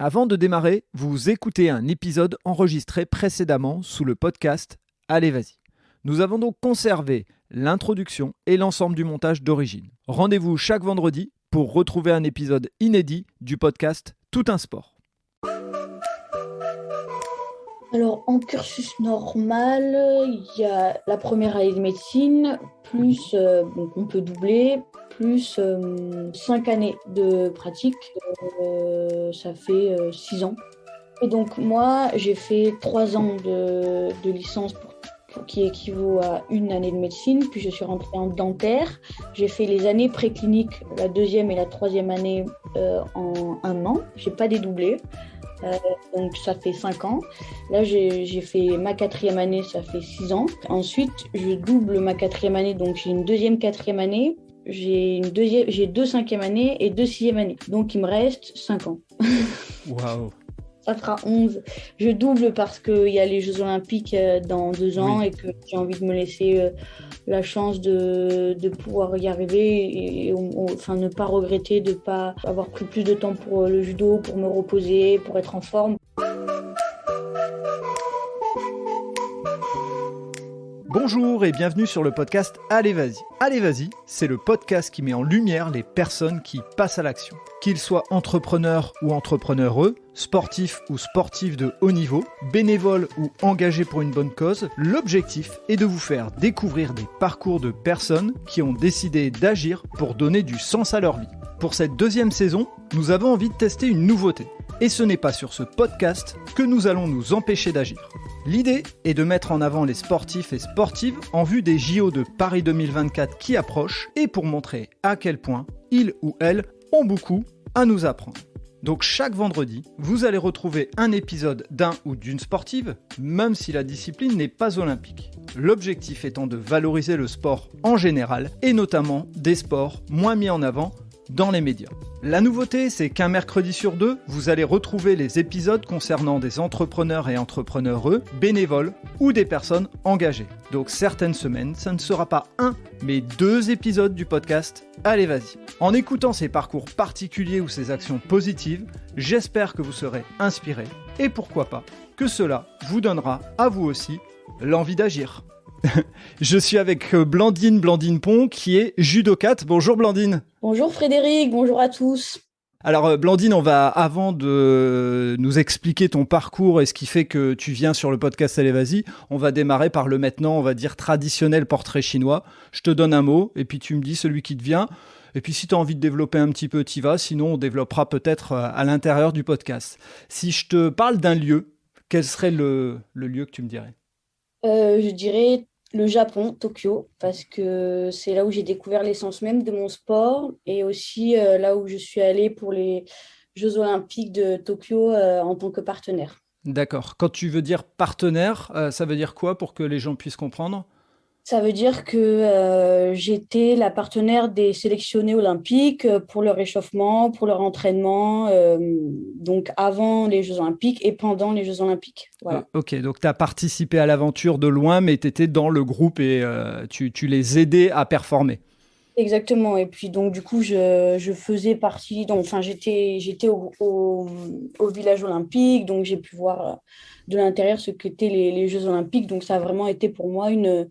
Avant de démarrer, vous écoutez un épisode enregistré précédemment sous le podcast Allez vas-y. Nous avons donc conservé l'introduction et l'ensemble du montage d'origine. Rendez-vous chaque vendredi pour retrouver un épisode inédit du podcast Tout un sport. Alors, en cursus normal, il y a la première année de médecine, plus donc on peut doubler, plus 5 années de pratique. Ça fait 6 ans. Et donc, moi, j'ai fait 3 ans de licence qui équivaut à une année de médecine, puis je suis rentrée en dentaire. J'ai fait les années précliniques, la deuxième et la troisième année en un an. Je n'ai pas dédoublé. Donc ça fait 5 ans. Là, j'ai fait ma quatrième année, ça fait 6 ans. Ensuite, je double ma quatrième année, donc j'ai une deuxième quatrième année. J'ai 2 cinquième années et 2 sixième années. Donc il me reste 5 ans. Waouh! Ça fera 11. Je double parce qu'il y a les Jeux Olympiques dans 2 ans et que j'ai envie de me laisser la chance de pouvoir y arriver et enfin ne pas regretter de ne pas avoir pris plus de temps pour le judo, pour me reposer, pour être en forme. Bonjour et bienvenue sur le podcast Allez vas-y. Allez vas-y, c'est le podcast qui met en lumière les personnes qui passent à l'action. Qu'ils soient entrepreneurs ou entrepreneureux, sportifs ou sportifs de haut niveau, bénévoles ou engagés pour une bonne cause, l'objectif est de vous faire découvrir des parcours de personnes qui ont décidé d'agir pour donner du sens à leur vie. Pour cette deuxième saison, nous avons envie de tester une nouveauté. Et ce n'est pas sur ce podcast que nous allons nous empêcher d'agir. L'idée est de mettre en avant les sportifs et sportives en vue des JO de Paris 2024 qui approchent et pour montrer à quel point ils ou elles ont beaucoup à nous apprendre. Donc chaque vendredi, vous allez retrouver un épisode d'un ou d'une sportive, même si la discipline n'est pas olympique. L'objectif étant de valoriser le sport en général et notamment des sports moins mis en avant dans les médias. La nouveauté, c'est qu'un mercredi sur 2, vous allez retrouver les épisodes concernant des entrepreneurs et entrepreneureux, bénévoles ou des personnes engagées. Donc certaines semaines, ça ne sera pas un, mais 2 épisodes du podcast Allez vas-y. En écoutant ces parcours particuliers ou ces actions positives, j'espère que vous serez inspirés et pourquoi pas, que cela vous donnera à vous aussi l'envie d'agir. Je suis avec Blandine Pont qui est judokate. Bonjour Blandine. Bonjour Frédéric, bonjour à tous. Alors Blandine, avant de nous expliquer ton parcours et ce qui fait que tu viens sur le podcast Allez vas-y, on va démarrer par le maintenant, on va dire traditionnel portrait chinois. Je te donne un mot et puis tu me dis celui qui te vient. Et puis si tu as envie de développer un petit peu, t'y vas. Sinon, on développera peut-être à l'intérieur du podcast. Si je te parle d'un lieu, quel serait le lieu que tu me dirais ? Je dirais le Japon, Tokyo, parce que c'est là où j'ai découvert l'essence même de mon sport et aussi là où je suis allée pour les Jeux Olympiques de Tokyo en tant que partenaire. D'accord. Quand tu veux dire partenaire, ça veut dire quoi pour que les gens puissent comprendre ? Ça veut dire que j'étais la partenaire des sélectionnés olympiques pour leur réchauffement, pour leur entraînement, donc avant les Jeux Olympiques et pendant les Jeux Olympiques. Voilà. Ok, donc tu as participé à l'aventure de loin, mais tu étais dans le groupe et tu les aidais à performer. Exactement. Et puis donc du coup, je faisais partie, donc, enfin, j'étais au village olympique, donc j'ai pu voir de l'intérieur ce qu'étaient les Jeux Olympiques. Donc ça a vraiment été pour moi une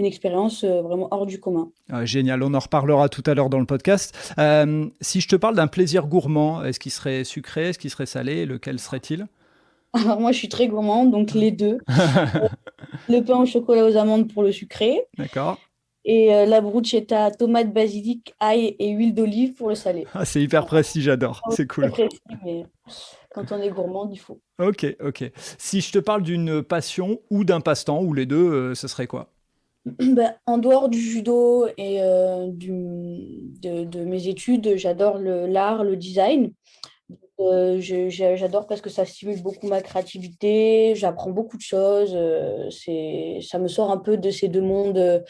expérience vraiment hors du commun. Génial, on en reparlera tout à l'heure dans le podcast. Si je te parle d'un plaisir gourmand, est-ce qu'il serait sucré, est-ce qu'il serait salé, lequel serait-il ? Alors moi, je suis très gourmande, donc les deux. Le pain au chocolat aux amandes pour le sucré D'accord. et la bruschetta tomate, basilic, ail et huile d'olive pour le salé. Ah, c'est hyper précis, j'adore, c'est Très cool. précis, mais quand on est gourmande, il faut. Ok. Si je te parle d'une passion ou d'un passe-temps, ou les deux, ce serait quoi ? Ben, en dehors du judo et de mes études, j'adore l'art, le design. J'adore parce que ça stimule beaucoup ma créativité, j'apprends beaucoup de choses. Ça me sort un peu de ces 2 mondes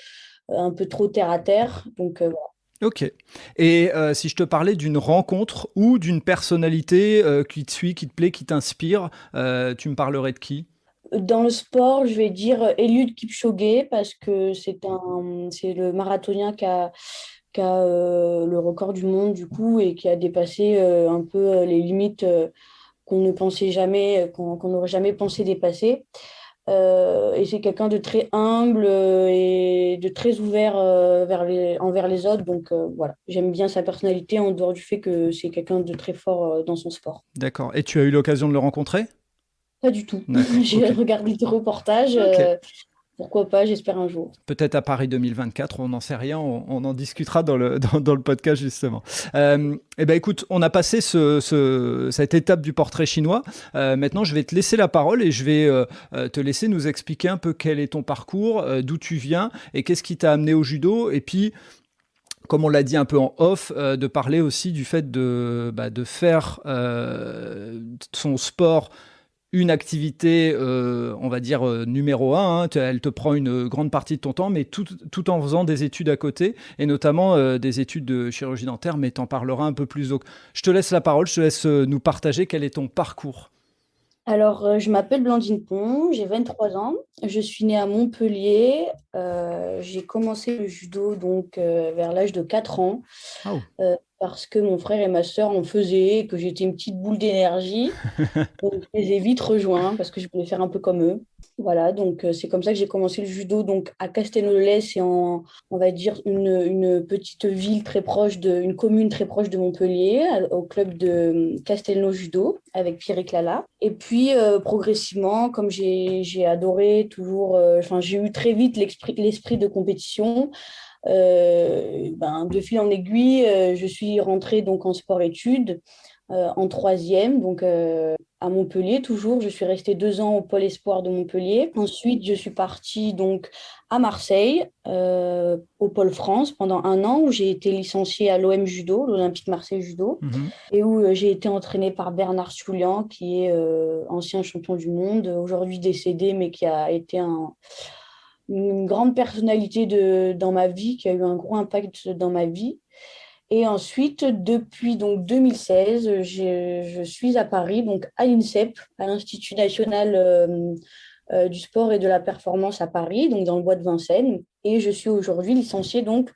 un peu trop terre à terre. Donc, voilà. Ok. Et si je te parlais d'une rencontre ou d'une personnalité qui te suit, qui te plaît, qui t'inspire, tu me parlerais de qui ? Dans le sport, je vais dire Eliud Kipchoge parce que c'est le marathonien qui a le record du monde du coup et qui a dépassé un peu les limites qu'on ne pensait jamais, qu'on n'aurait jamais pensé dépasser. Et c'est quelqu'un de très humble et de très ouvert envers les autres. Donc voilà, j'aime bien sa personnalité en dehors du fait que c'est quelqu'un de très fort dans son sport. D'accord. Et tu as eu l'occasion de le rencontrer? Pas du tout. D'accord, J'ai ok. regardé des reportages. Ok. Pourquoi pas, j'espère un jour. Peut-être à Paris 2024, on n'en sait rien, on en discutera dans le podcast justement. Eh ben écoute, on a passé cette étape du portrait chinois. Maintenant, je vais te laisser la parole et je vais te laisser nous expliquer un peu quel est ton parcours, d'où tu viens et qu'est-ce qui t'a amené au judo. Et puis, comme on l'a dit un peu en off, de parler aussi du fait de faire son sport une activité, on va dire, numéro un. Hein. Elle te prend une grande partie de ton temps, mais tout en faisant des études à côté, et notamment des études de chirurgie dentaire, mais tu en parleras un peu plus. Donc, je te laisse la parole, je te laisse nous partager quel est ton parcours. Alors, je m'appelle Blandine Pont, j'ai 23 ans. Je suis née à Montpellier. J'ai commencé le judo donc vers l'âge de 4 ans Oh. parce que mon frère et ma sœur en faisaient et que j'étais une petite boule d'énergie. Donc, je les ai vite rejoints parce que je voulais faire un peu comme eux. Voilà, donc c'est comme ça que j'ai commencé le judo donc à Castelnau-le-Lez, c'est on va dire, une petite ville très proche une commune très proche de Montpellier, au club de Castelnau Judo avec Pierrick Lala. Et puis progressivement, comme j'ai adoré toujours, enfin j'ai eu très vite l'esprit de compétition. De fil en aiguille, je suis rentrée donc en sport-études en troisième, donc à Montpellier toujours. Je suis restée 2 ans au pôle espoir de Montpellier. Ensuite, je suis partie donc à Marseille, au pôle France pendant un an où j'ai été licenciée à l'OM Judo, l'Olympique Marseille Judo, Mhm. et où j'ai été entraînée par Bernard Soulian, qui est ancien champion du monde, aujourd'hui décédé, mais qui a été une grande personnalité dans ma vie, qui a eu un gros impact dans ma vie. Et ensuite, depuis donc 2016, je suis à Paris, donc à l'INSEP, à l'Institut national du sport et de la performance à Paris, donc dans le bois de Vincennes. Et je suis aujourd'hui licenciée donc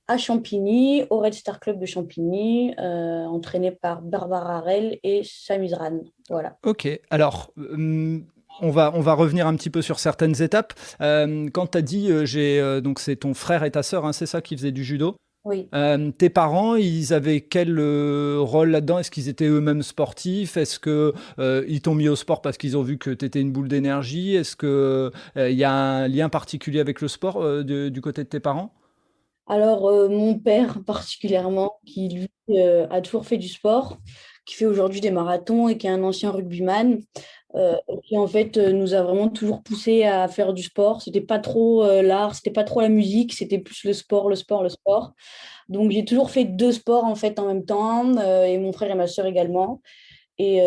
à Champigny, au Red Star Club de Champigny, entraînée par Barbara Harel et Samizran. Voilà. Ok, alors on va revenir un petit peu sur certaines étapes. Quand tu as dit, donc c'est ton frère et ta sœur, hein, c'est ça qui faisaient du judo. Oui. Tes parents, ils avaient quel rôle là-dedans? Est-ce qu'ils étaient eux-mêmes sportifs? Est-ce que ils t'ont mis au sport parce qu'ils ont vu que tu étais une boule d'énergie? Est-ce que il y a un lien particulier avec le sport du côté de tes parents? Alors, mon père particulièrement, qui lui a toujours fait du sport, qui fait aujourd'hui des marathons et qui est un ancien rugbyman, qui en fait nous a vraiment toujours poussé à faire du sport. C'était pas trop l'art, c'était pas trop la musique, c'était plus le sport, le sport, le sport. Donc, j'ai toujours fait deux sports en fait en même temps, et mon frère et ma sœur également. Et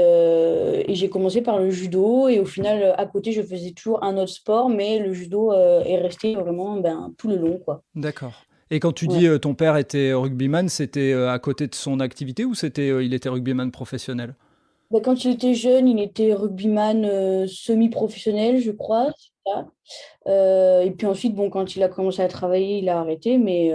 j'ai commencé par le judo et au final, à côté, je faisais toujours un autre sport, mais le judo est resté vraiment tout le long, quoi. D'accord. Et quand tu Ouais. dis ton père était rugbyman, c'était à côté de son activité ou c'était il était rugbyman professionnel? Quand il était jeune, il était rugbyman semi-professionnel, je crois. C'est ça. Et puis ensuite, bon, quand il a commencé à travailler, il a arrêté, mais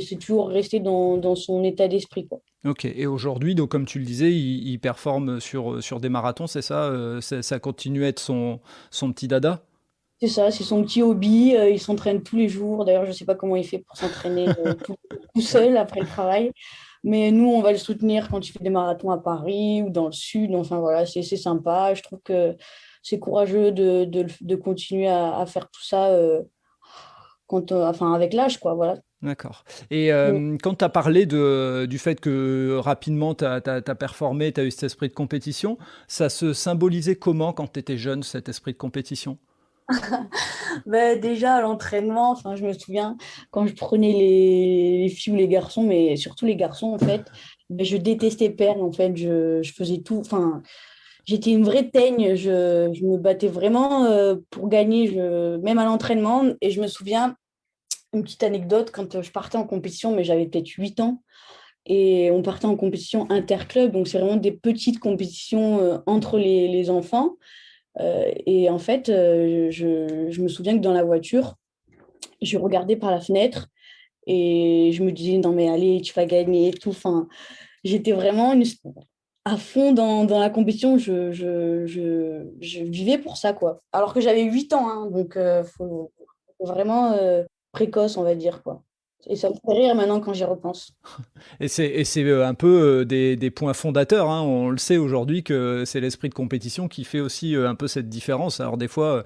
c'est toujours resté dans son état d'esprit, quoi. Ok. Et aujourd'hui, donc comme tu le disais, il performe sur des marathons, c'est ça? Ça continue à être son petit dada? C'est ça, c'est son petit hobby. Il s'entraîne tous les jours. D'ailleurs, je ne sais pas comment il fait pour s'entraîner tout seul après le travail. Mais nous, on va le soutenir quand il fait des marathons à Paris ou dans le sud. Enfin, voilà, c'est sympa. Je trouve que c'est courageux de continuer à faire tout ça enfin, avec l'âge, quoi. Voilà. D'accord. Et Mm. quand tu as parlé du fait que rapidement tu as performé, tu as eu cet esprit de compétition, ça se symbolisait comment quand tu étais jeune, cet esprit de compétition? Déjà, à l'entraînement, enfin, je me souviens quand je prenais les filles ou les garçons, mais surtout les garçons, en fait, je détestais perdre. En fait, je faisais tout. Enfin, j'étais une vraie teigne. Je me battais vraiment pour gagner, même à l'entraînement. Et je me souviens, une petite anecdote, quand je partais en compétition, mais j'avais peut-être 8 ans, et on partait en compétition interclub. Donc, c'est vraiment des petites compétitions entre les enfants. Et en fait, je me souviens que dans la voiture, je regardais par la fenêtre et je me disais, non mais allez, tu vas gagner et tout. Enfin, j'étais vraiment à fond dans la compétition. Je vivais pour ça, quoi. Alors que j'avais 8 ans, hein, donc faut vraiment précoce, on va dire, quoi. Et ça me fait rire maintenant quand j'y repense. Et c'est un peu des points fondateurs, hein. On le sait aujourd'hui que c'est l'esprit de compétition qui fait aussi un peu cette différence. Alors des fois,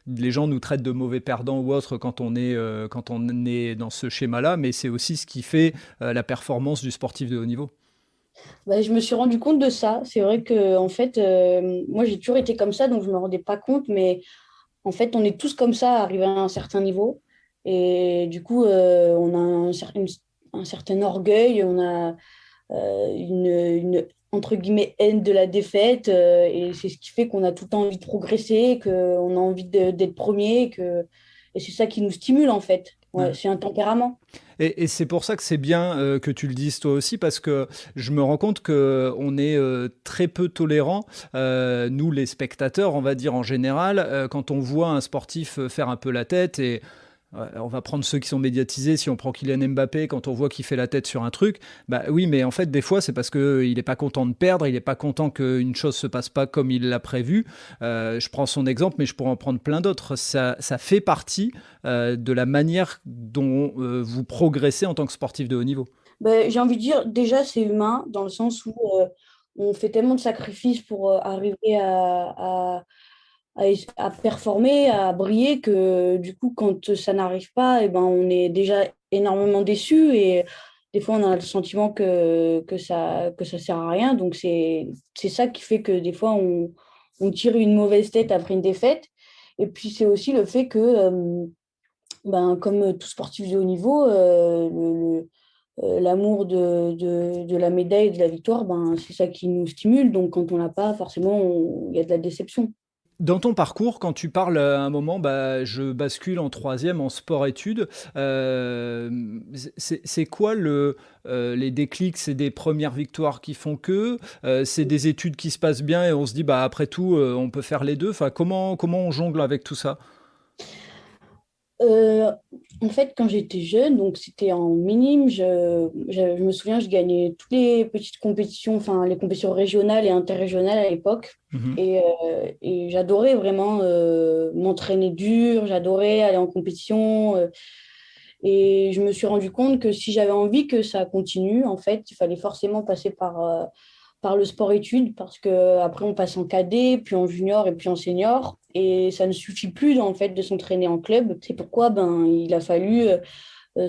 les gens nous traitent de mauvais perdants ou autres quand on est dans ce schéma-là, mais c'est aussi ce qui fait la performance du sportif de haut niveau. Bah, je me suis rendu compte de ça. C'est vrai que en fait, moi j'ai toujours été comme ça, donc je me rendais pas compte, mais en fait, on est tous comme ça, arrivés à un certain niveau. Et du coup, on a un certain orgueil, on a entre guillemets, haine de la défaite. Et c'est ce qui fait qu'on a tout le temps envie de progresser, qu'on a envie d'être premier. Et c'est ça qui nous stimule, en fait. Ouais, Ouais. c'est un tempérament. Et c'est pour ça que c'est bien que tu le dises toi aussi, parce que je me rends compte que on est très peu tolérants, nous les spectateurs, on va dire en général, quand on voit un sportif faire un peu la tête. Et ouais, on va prendre ceux qui sont médiatisés. Si on prend Kylian Mbappé, quand on voit qu'il fait la tête sur un truc, bah oui, mais en fait, des fois, c'est parce qu'il n'est pas content de perdre, il n'est pas content qu'une chose se passe pas comme il l'a prévu. Je prends son exemple, mais je pourrais en prendre plein d'autres. Ça fait partie de la manière dont vous progressez en tant que sportif de haut niveau. Ben, j'ai envie de dire, déjà, c'est humain, dans le sens où on fait tellement de sacrifices pour arriver à performer, à briller, que du coup, quand ça n'arrive pas, eh ben, on est déjà énormément déçu et des fois, on a le sentiment que ça sert à rien. Donc, c'est ça qui fait que des fois, on tire une mauvaise tête après une défaite. Et puis, c'est aussi le fait que, ben, comme tout sportif de haut niveau, l'amour de la médaille et de la victoire, ben, c'est ça qui nous stimule. Donc, quand on l'a pas, forcément, il y a de la déception. Dans ton parcours, quand tu parles à un moment, bah, je bascule en troisième en sport-études, c'est quoi les déclics? C'est des premières victoires qui font que c'est des études qui se passent bien et on se dit, bah, après tout, on peut faire les deux. Enfin, comment on jongle avec tout ça? Euh, En fait, quand j'étais jeune, donc c'était en minime, je me souviens, je gagnais toutes les petites compétitions, enfin les compétitions régionales et interrégionales à l'époque. Mhm. Et j'adorais vraiment m'entraîner dur, j'adorais aller en compétition. Et je me suis rendu compte que si j'avais envie que ça continue, en fait, il fallait forcément passer par le sport-études parce que après on passe en cadet, puis en junior et puis en senior. Et ça ne suffit plus en fait de s'entraîner en club. C'est pourquoi ben, il a fallu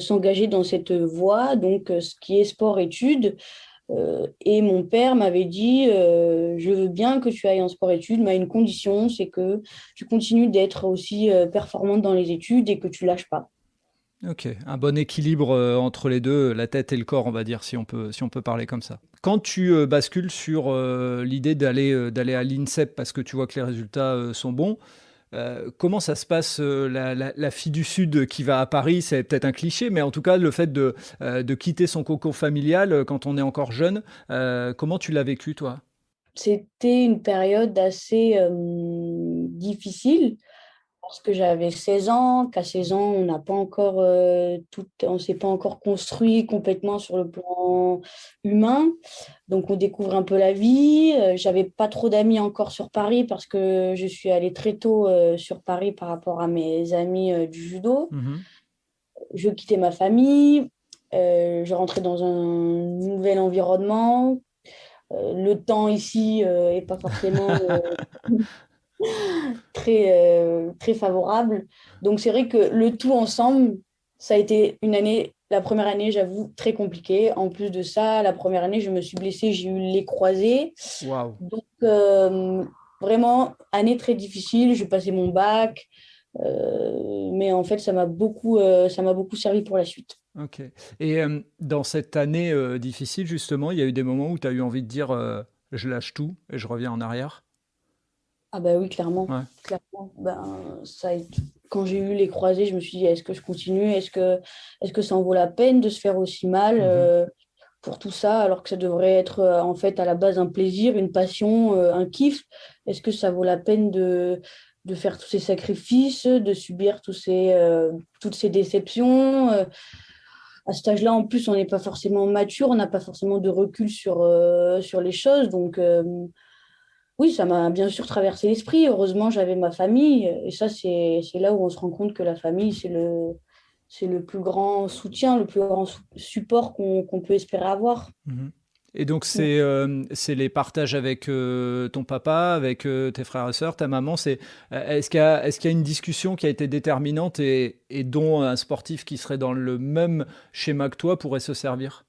s'engager dans cette voie, donc ce qui est sport-études. Et mon père m'avait dit, je veux bien que tu ailles en sport-études, mais à une condition, c'est que tu continues d'être aussi performante dans les études et que tu lâches pas. Ok, un bon équilibre entre les deux, la tête et le corps, on va dire, si on peut parler comme ça. Quand tu bascules sur l'idée d'aller à l'INSEP parce que tu vois que les résultats sont bons, comment ça se passe, la fille du Sud qui va à Paris, c'est peut-être un cliché, mais en tout cas, le fait de quitter son cocon familial quand on est encore jeune, comment tu l'as vécu, toi? C'était une période assez difficile parce que j'avais 16 ans, qu'à 16 ans, on n'a pas encore on s'est pas encore construit complètement sur le plan humain. Donc on découvre un peu la vie. J'avais pas trop d'amis encore sur Paris parce que je suis allée très tôt sur Paris par rapport à mes amis du judo. Mhm. Je quittais ma famille, je rentrais dans un nouvel environnement. Le temps ici est pas forcément très favorable. Donc c'est vrai que le tout ensemble, ça a été une année, la première année, j'avoue, très compliquée. En plus de ça, la première année, je me suis blessée, j'ai eu les croisés. Waouh. Donc vraiment, année très difficile, j'ai passé mon bac, mais en fait, ça m'a beaucoup servi pour la suite. Ok. Et dans cette année difficile, justement, il y a eu des moments où tu as eu envie de dire je lâche tout et je reviens en arrière. Ah bah oui, clairement. Ouais. Clairement. Ben, quand j'ai eu les croisés, je me suis dit, est-ce que je continue? Est-ce que ça en vaut la peine de se faire aussi mal Mhm. pour tout ça, alors que ça devrait être en fait à la base un plaisir, une passion, un kiff? Est-ce que ça vaut la peine de faire tous ces sacrifices, de subir toutes ces déceptions? à cet âge-là, en plus, on n'est pas forcément mature, on n'a pas forcément de recul sur les choses. Donc, oui, ça m'a bien sûr traversé l'esprit. Heureusement, j'avais ma famille. Et ça, c'est là où on se rend compte que la famille, c'est le plus grand soutien, le plus grand support qu'on peut espérer avoir. Mhm. Et donc, Ouais. c'est les partages avec ton papa, avec tes frères et sœurs, ta maman. Est-ce qu'il y a une discussion qui a été déterminante et dont un sportif qui serait dans le même schéma que toi pourrait se servir?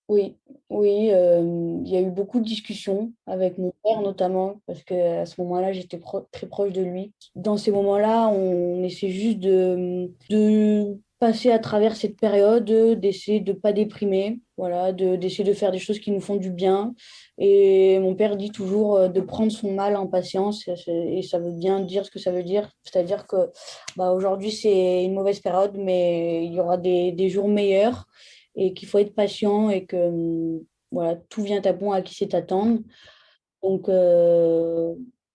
Oui, oui, il y a eu beaucoup de discussions avec mon père notamment, parce qu'à ce moment-là, j'étais très proche de lui. Dans ces moments-là, on essaie juste de passer à travers cette période, d'essayer de ne pas déprimer, voilà, d'essayer de faire des choses qui nous font du bien. Et mon père dit toujours de prendre son mal en patience, et ça veut bien dire ce que ça veut dire. C'est-à-dire que bah, aujourd'hui, c'est une mauvaise période, mais il y aura des jours meilleurs et qu'il faut être patient et que voilà, tout vient à bon à qui sait attendre. Donc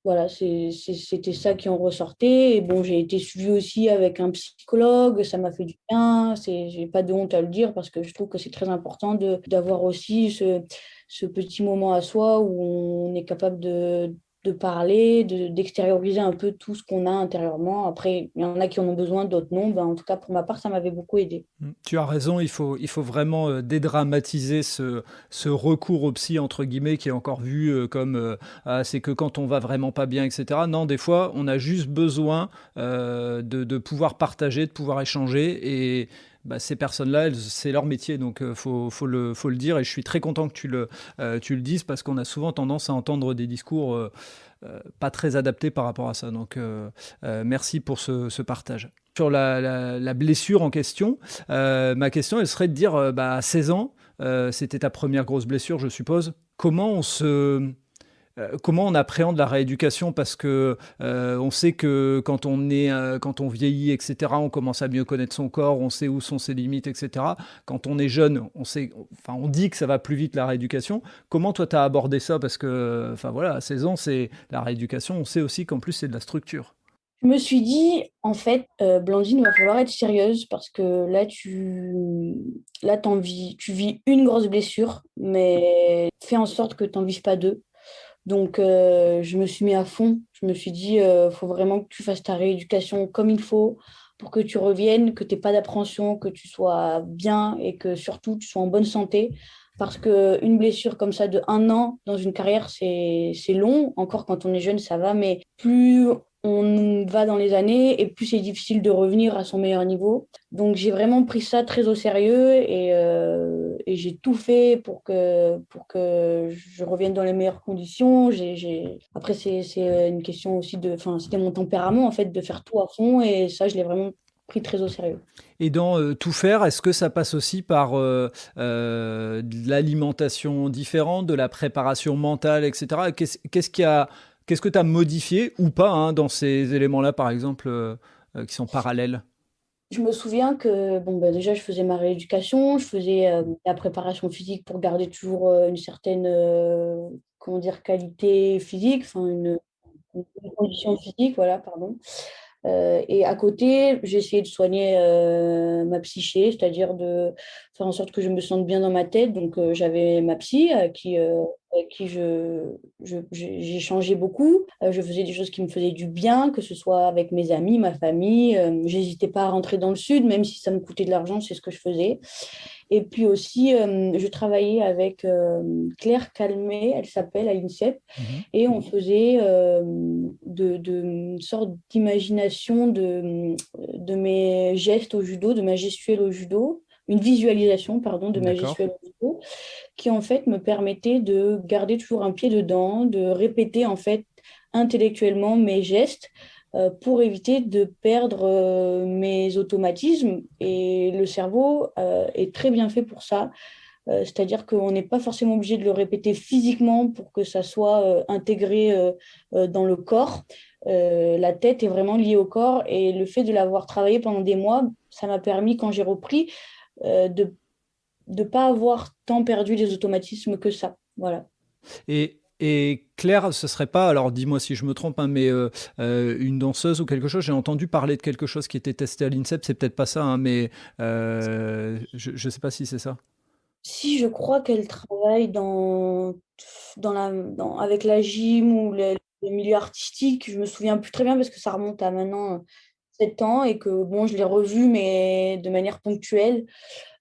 voilà, c'était ça qui en ressortait. Et bon, j'ai été suivie aussi avec un psychologue, ça m'a fait du bien. J'ai pas de honte à le dire parce que je trouve que c'est très important d'avoir aussi ce petit moment à soi où on est capable de parler, d'extérioriser un peu tout ce qu'on a intérieurement. Après, il y en a qui en ont besoin, d'autres non. Ben, en tout cas, pour ma part, ça m'avait beaucoup aidé. Tu as raison, il faut vraiment dédramatiser ce recours au psy, entre guillemets, qui est encore vu comme ah, c'est que quand on va vraiment pas bien, etc. Non, des fois, on a juste besoin de pouvoir partager, de pouvoir échanger. Et bah, ces personnes-là, c'est leur métier, donc faut le dire. Et je suis très content que tu le dises parce qu'on a souvent tendance à entendre des discours pas très adaptés par rapport à ça. Donc, merci pour ce partage. Sur la blessure en question, ma question, elle serait de dire, bah, à 16 ans, c'était ta première grosse blessure, je suppose. Comment on appréhende la rééducation? Parce que on sait que quand on vieillit, etc., on commence à mieux connaître son corps, on sait où sont ses limites, etc. Quand on est jeune, enfin, on dit que ça va plus vite la rééducation. Comment toi, tu as abordé ça? Parce que, enfin voilà, à 16 ans, c'est la rééducation. On sait aussi qu'en plus, c'est de la structure. Je me suis dit, en fait, Blandine, il va falloir être sérieuse parce que là, tu vis une grosse blessure, mais fais en sorte que tu n'en vives pas deux. Donc, je me suis mis à fond. Je me suis dit, faut vraiment que tu fasses ta rééducation comme il faut pour que tu reviennes, que tu n'aies pas d'appréhension, que tu sois bien et que surtout tu sois en bonne santé. Parce qu'une blessure comme ça de 1 an dans une carrière, c'est long. Encore quand on est jeune, ça va, mais plus on va dans les années et plus c'est difficile de revenir à son meilleur niveau. Donc j'ai vraiment pris ça très au sérieux et j'ai tout fait pour que je revienne dans les meilleures conditions. Après, c'est une question aussi enfin, c'était mon tempérament en fait de faire tout à fond et ça, je l'ai vraiment pris très au sérieux. Et dans tout faire, est-ce que ça passe aussi par de l'alimentation différente, de la préparation mentale, etc. Qu'est-ce que tu as modifié ou pas hein, dans ces éléments-là, par exemple, qui sont parallèles? Je me souviens que bon, bah, déjà, je faisais ma rééducation, je faisais la préparation physique pour garder toujours une certaine comment dire, qualité physique, enfin une condition physique, voilà, pardon. Et à côté, j'ai essayé de soigner ma psyché, c'est-à-dire de faire en sorte que je me sente bien dans ma tête. Donc, j'avais ma psy avec qui j'ai changé beaucoup. Je faisais des choses qui me faisaient du bien, que ce soit avec mes amis, ma famille. J'hésitais pas à rentrer dans le sud, même si ça me coûtait de l'argent, c'est ce que je faisais. Et puis aussi, je travaillais avec Claire Calmet, elle s'appelle, à l'INSEP, Mhm. et on faisait une sorte d'imagination de mes gestes au judo, de ma gestuelle au judo, une visualisation, pardon, de ma D'accord. gestuelle au judo, qui en fait me permettait de garder toujours un pied dedans, de répéter en fait intellectuellement mes gestes pour éviter de perdre mes automatismes. Et le cerveau est très bien fait pour ça. C'est-à-dire qu'on n'est pas forcément obligé de le répéter physiquement pour que ça soit intégré dans le corps. La tête est vraiment liée au corps et le fait de l'avoir travaillé pendant des mois, ça m'a permis, quand j'ai repris, de ne pas avoir tant perdu les automatismes que ça. Voilà. Et Et Claire, ce serait pas, alors dis-moi si je me trompe, hein, mais une danseuse ou quelque chose. J'ai entendu parler de quelque chose qui était testé à l'INSEP. C'est peut-être pas ça, hein, mais je sais pas si c'est ça. Si je crois qu'elle travaille avec la gym ou le milieu artistique, je me souviens plus très bien parce que ça remonte à maintenant 7 ans et que bon, je l'ai revue mais de manière ponctuelle.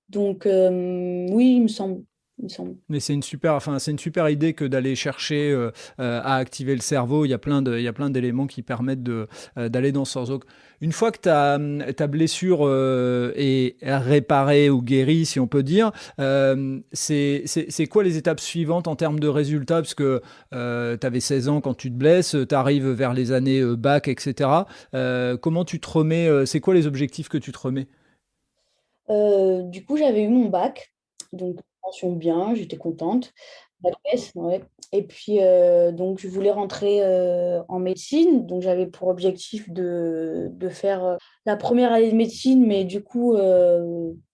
Donc oui, il me semble. Il me semble. Mais c'est une super idée que d'aller chercher à activer le cerveau. Il y a plein d'éléments qui permettent d'aller dans ce sens. Donc, une fois que ta blessure est réparée ou guérie, si on peut dire, c'est quoi les étapes suivantes en termes de résultats? Parce que tu avais 16 ans quand tu te blesses, tu arrives vers les années bac, etc. Comment tu te remets? C'est quoi les objectifs que tu te remets? Du coup, j'avais eu mon bac, donc mention bien, j'étais contente. Bac S, ouais. Et puis, donc, je voulais rentrer en médecine, donc j'avais pour objectif de faire la première année de médecine, mais du coup,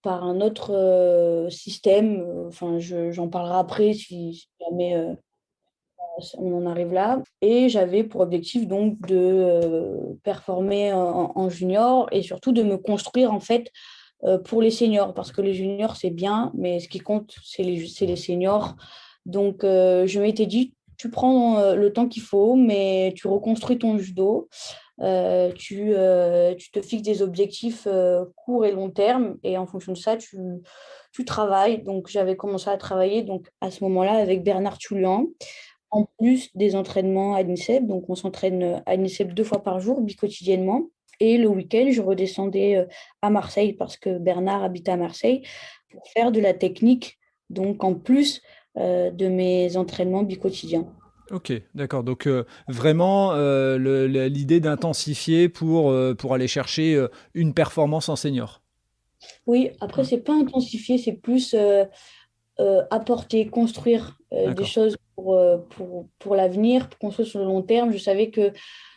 par un autre système. Enfin, j'en parlerai après si jamais on en arrive là. Et j'avais pour objectif donc de performer en junior et surtout de me construire en fait pour les seniors, parce que les juniors, c'est bien, mais ce qui compte, c'est les seniors. Donc, je m'étais dit, tu prends le temps qu'il faut, mais tu reconstruis ton judo, tu te fixes des objectifs court et long terme, et en fonction de ça, tu travailles. Donc, j'avais commencé à travailler donc, à ce moment-là avec Bernard Toulian, en plus des entraînements à l'INSEP. Donc, on s'entraîne à l'INSEP 2 fois par jour, biquotidiennement. Et le week-end, je redescendais à Marseille parce que Bernard habite à Marseille pour faire de la technique, donc en plus de mes entraînements biquotidiens. Ok, d'accord. Donc vraiment l'idée d'intensifier pour aller chercher une performance en senior. Oui, après, Hein, c'est pas intensifier, c'est plus apporter, construire des d'accord. choses pour l'avenir, pour construire sur le long terme. Je savais que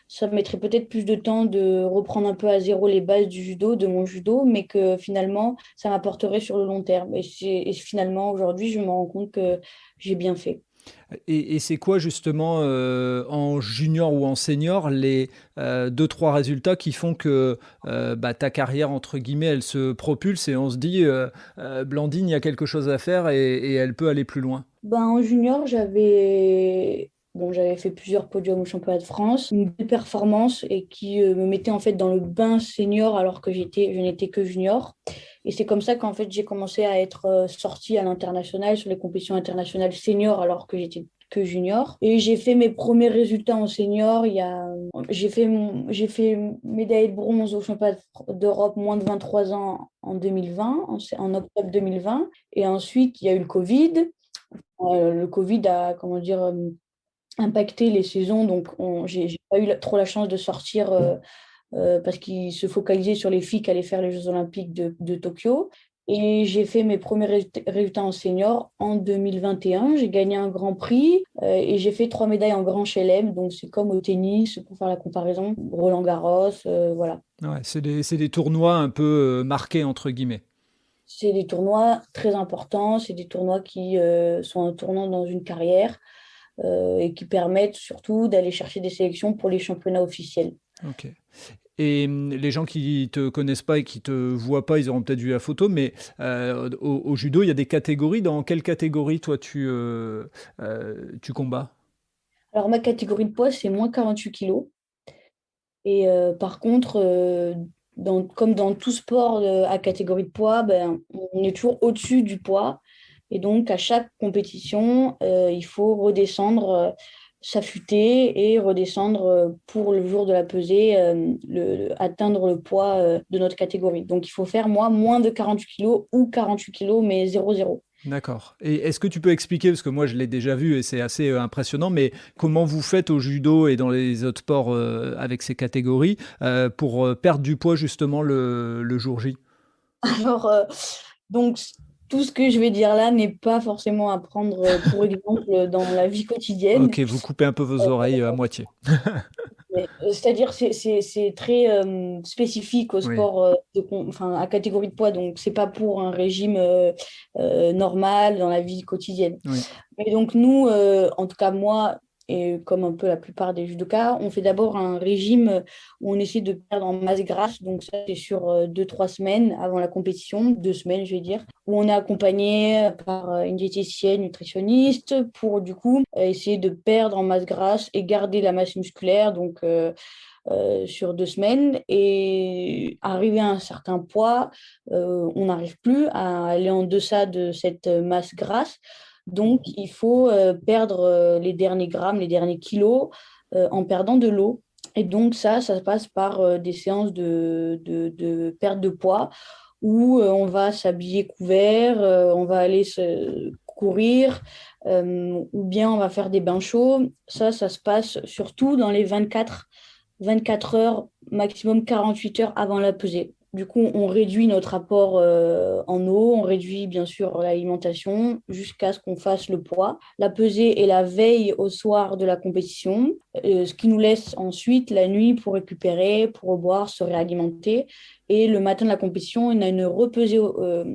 ça me mettrait peut-être plus de temps de reprendre un peu à zéro les bases du judo, de mon judo, mais que finalement, ça m'apporterait sur le long terme. Et finalement, aujourd'hui, je me rends compte que j'ai bien fait. Et c'est quoi justement en junior ou en senior les deux, trois résultats qui font que bah, ta carrière, entre guillemets, elle se propulse et on se dit, Blandine, il y a quelque chose à faire et elle peut aller plus loin. Ben, en junior, j'avais fait plusieurs podiums au championnat de France, une belle performance et qui me mettait en fait dans le bain senior alors que je n'étais que junior. Et c'est comme ça qu'en fait j'ai commencé à être sortie à l'international sur les compétitions internationales senior alors que j'étais que junior. Et j'ai fait mes premiers résultats en senior. J'ai fait médaille de bronze au championnat d'Europe moins de 23 ans en 2020, en octobre 2020. Et ensuite, il y a eu le Covid. Le Covid a, comment dire, impacté les saisons, donc j'ai pas eu trop la chance de sortir parce qu'ils se focalisaient sur les filles qui allaient faire les Jeux Olympiques de Tokyo. Et j'ai fait mes premiers résultats en senior en 2021. J'ai gagné un grand prix et j'ai fait 3 médailles en grand chelem. Donc c'est comme au tennis, pour faire la comparaison. Roland Garros, voilà. Ouais, c'est des tournois un peu marqués, entre guillemets. C'est des tournois très importants. C'est des tournois qui sont un tournant dans une carrière. Et qui permettent surtout d'aller chercher des sélections pour les championnats officiels. Ok. Et les gens qui te connaissent pas et qui te voient pas, ils auront peut-être vu la photo, mais au judo, il y a des catégories. Dans quelle catégorie, toi, tu combats? Alors, ma catégorie de poids, c'est moins 48 kilos. Et par contre, comme dans tout sport à catégorie de poids, ben, on est toujours au-dessus du poids. Et donc, à chaque compétition, il faut redescendre, s'affûter et redescendre pour le jour de la pesée, atteindre le poids de notre catégorie. Donc, il faut faire, moi, moins de 48 kilos ou 48 kilos, mais 0,0. D'accord. Et est-ce que tu peux expliquer, parce que moi je l'ai déjà vu et c'est assez impressionnant, mais comment vous faites au judo et dans les autres sports avec ces catégories pour perdre du poids justement le jour J? Alors, donc, tout ce que je vais dire là n'est pas forcément à prendre pour exemple dans la vie quotidienne. Ok, vous coupez un peu vos Euh, oreilles à moitié. C'est-à-dire, c'est très spécifique au Oui, sport, enfin, à catégorie de poids, donc c'est pas pour un régime normal dans la vie quotidienne. oui. Et donc nous, en tout cas moi, et comme un peu la plupart des judokas, on fait d'abord un régime où on essaie de perdre en masse grasse. Donc ça, c'est sur 2, 3 semaines avant la compétition, 2 semaines, je vais dire, où on est accompagné par une diététicienne, nutritionniste, pour du coup essayer de perdre en masse grasse et garder la masse musculaire. Donc sur 2 semaines et arrivé à un certain poids, on n'arrive plus à aller en deçà de cette masse grasse. Donc, il faut perdre les derniers grammes, les derniers kilos en perdant de l'eau. Et donc, ça passe par des séances de perte de poids où on va s'habiller couvert, on va aller se courir, ou bien on va faire des bains chauds. Ça se passe surtout dans les 24 heures, maximum 48 heures avant la pesée. Du coup, on réduit notre apport en eau, on réduit bien sûr l'alimentation jusqu'à ce qu'on fasse le poids. La pesée est la veille au soir de la compétition, ce qui nous laisse ensuite la nuit pour récupérer, pour reboire, se réalimenter. Et le matin de la compétition, on a une repesée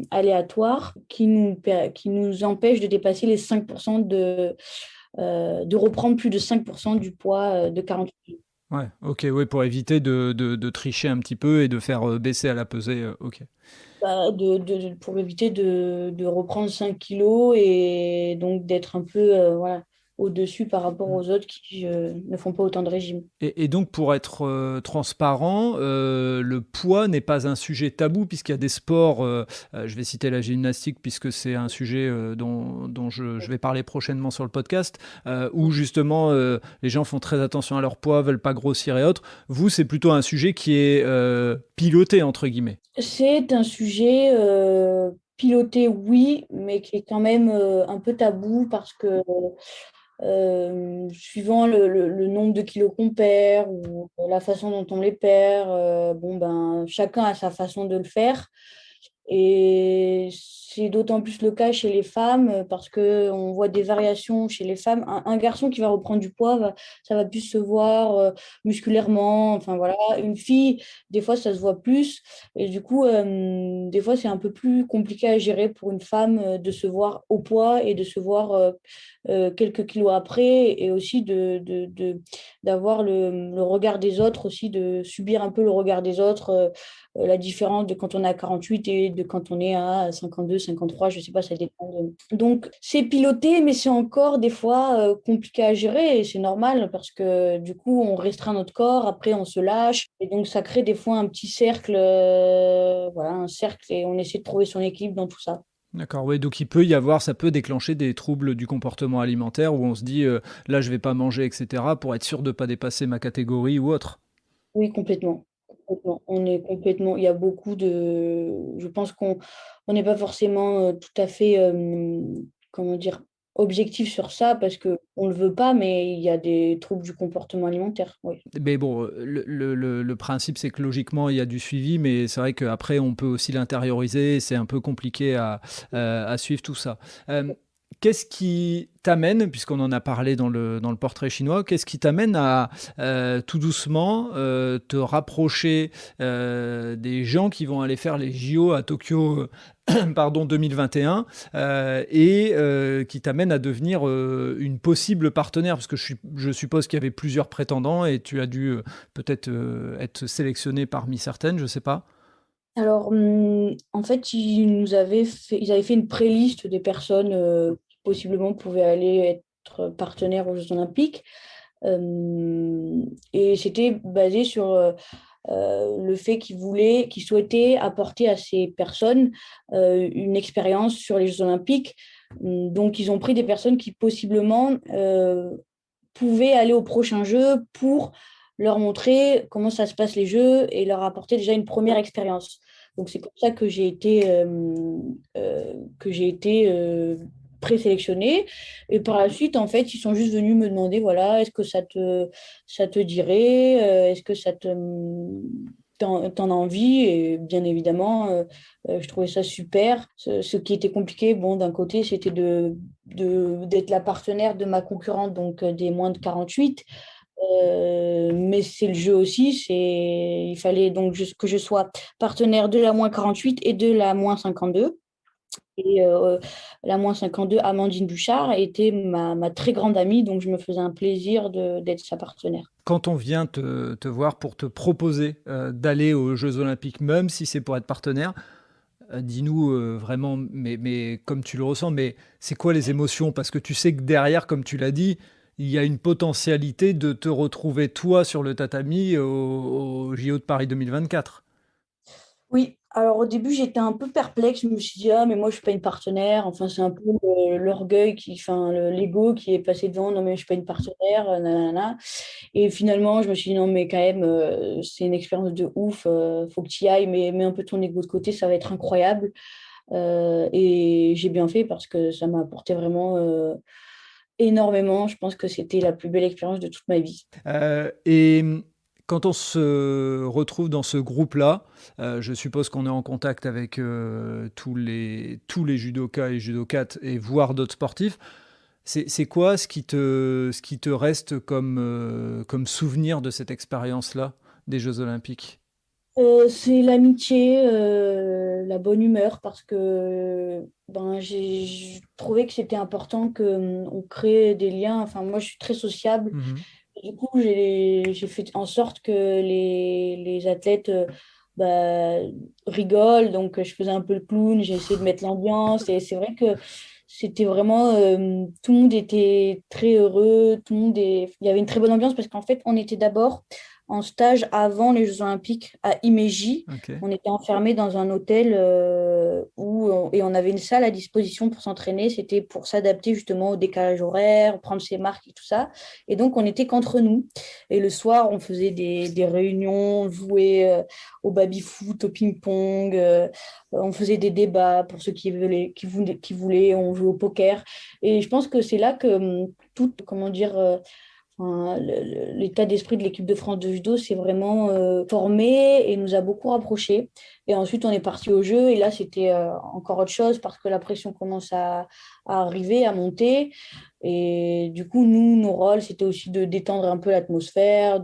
aléatoire qui nous empêche de dépasser les 5% de reprendre plus de 5% du poids de 48. Ouais, ok, oui, pour éviter de tricher un petit peu et de faire baisser à la pesée. Ok. Bah, pour éviter de reprendre 5 kilos et donc d'être un peu voilà, au-dessus par rapport aux autres qui ne font pas autant de régime. Et donc, pour être transparent, le poids n'est pas un sujet tabou, puisqu'il y a des sports, je vais citer la gymnastique, puisque c'est un sujet dont je vais parler prochainement sur le podcast, où justement les gens font très attention à leur poids, veulent pas grossir et autres. Vous, c'est plutôt un sujet qui est piloté, entre guillemets. C'est un sujet piloté, oui, mais qui est quand même un peu tabou parce que suivant le nombre de kilos qu'on perd ou la façon dont on les perd, bon, ben, chacun a sa façon de le faire. Et c'est d'autant plus le cas chez les femmes parce qu'on voit des variations chez les femmes. Un garçon qui va reprendre du poids, ça va plus se voir musculairement. Enfin voilà, une fille, des fois, ça se voit plus. Et du coup, des fois, c'est un peu plus compliqué à gérer pour une femme de se voir au poids et de se voir quelques kilos après et aussi d'avoir le regard des autres, aussi de subir un peu le regard des autres. La différence de quand on est à 48 et de quand on est à 52, 53, je ne sais pas, ça dépend. Donc, c'est piloté, mais c'est encore des fois compliqué à gérer et c'est normal parce que du coup, on restreint notre corps, après on se lâche et donc ça crée des fois un petit cercle, voilà, un cercle et on essaie de trouver son équilibre dans tout ça. D'accord, oui, donc il peut y avoir, ça peut déclencher des troubles du comportement alimentaire où on se dit, là, je vais pas manger, etc., pour être sûr de pas dépasser ma catégorie ou autre. Oui, complètement. Complètement. On est complètement. Il y a beaucoup de. Je pense qu'on on n'est pas forcément tout à fait, comment dire, objectif sur ça parce que on le veut pas, mais il y a des troubles du comportement alimentaire. Oui. Mais bon, le principe, c'est que logiquement, il y a du suivi, mais c'est vrai qu'après, on peut aussi l'intérioriser. C'est un peu compliqué à suivre tout ça. Qu'est-ce qui t'amène, puisqu'on en a parlé dans le portrait chinois, qu'est-ce qui t'amène à tout doucement te rapprocher des gens qui vont aller faire les JO à Tokyo pardon, 2021 et qui t'amène à devenir une possible partenaire parce que je suppose qu'il y avait plusieurs prétendants et tu as dû peut-être être sélectionné parmi certaines, je sais pas. Alors, en fait, ils avaient fait une pré-liste des personnes qui possiblement pouvaient aller être partenaires aux Jeux Olympiques. Et c'était basé sur le fait qu'ils souhaitaient apporter à ces personnes une expérience sur les Jeux Olympiques. Donc, ils ont pris des personnes qui possiblement pouvaient aller au prochain jeu pour leur montrer comment ça se passe les jeux et leur apporter déjà une première expérience. Donc, c'est comme ça que j'ai été présélectionnée. Et par la suite, en fait, ils sont juste venus me demander, voilà, est-ce que ça te dirait, est-ce que t'en as envie? Et bien évidemment, je trouvais ça super. Ce qui était compliqué, bon, d'un côté, c'était d'être la partenaire de ma concurrente, donc des moins de 48. Mais c'est le jeu aussi. Il fallait donc que je sois partenaire de la -48 et de la -52. Et la -52, Amandine Bouchard, était ma très grande amie, donc je me faisais un plaisir d'être sa partenaire. Quand on vient te voir pour te proposer d'aller aux Jeux Olympiques, même si c'est pour être partenaire, dis-nous vraiment, mais comme tu le ressens, mais c'est quoi les émotions? Parce que tu sais que derrière, comme tu l'as dit, il y a une potentialité de te retrouver toi sur le tatami au JO de Paris 2024. Oui, alors au début j'étais un peu perplexe, je me suis dit ah mais moi je suis pas une partenaire, enfin c'est un peu l'orgueil enfin l'ego qui est passé devant, non mais je suis pas une partenaire, nanana. Et finalement je me suis dit non mais quand même c'est une expérience de ouf, faut que tu y ailles, mais mets un peu ton ego de côté, ça va être incroyable. Et j'ai bien fait parce que ça m'a apporté vraiment énormément, je pense que c'était la plus belle expérience de toute ma vie. Et quand on se retrouve dans ce groupe-là, je suppose qu'on est en contact avec tous les judokas et judokates et voire d'autres sportifs. C'est quoi ce qui te reste comme souvenir de cette expérience-là des Jeux Olympiques? C'est l'amitié, la bonne humeur, parce que ben, j'ai trouvé que c'était important qu'on crée des liens. Enfin, moi, je suis très sociable. Mhm. Du coup, j'ai fait en sorte que les athlètes bah, rigolent. Donc, je faisais un peu le clown, j'ai essayé de mettre l'ambiance. Et c'est vrai que c'était vraiment, tout le monde était très heureux. Il y avait une très bonne ambiance parce qu'en fait, on était d'abord en stage avant les Jeux Olympiques à Himeji. Ok. On était enfermés dans un hôtel et on avait une salle à disposition pour s'entraîner. C'était pour s'adapter justement au décalage horaire, prendre ses marques et tout ça. Et donc, on était qu'entre nous. Et le soir, on faisait des réunions, on jouait au baby-foot, au ping-pong, on faisait des débats pour ceux qui voulaient, on jouait au poker. Et je pense que c'est là que tout, comment dire, enfin, l'état d'esprit de l'équipe de France de judo s'est vraiment formé et nous a beaucoup rapprochés. Et ensuite, on est parti au jeu. Et là, c'était encore autre chose parce que la pression commence à arriver, à monter. Et du coup, nous, nos rôles, c'était aussi de détendre un peu l'atmosphère.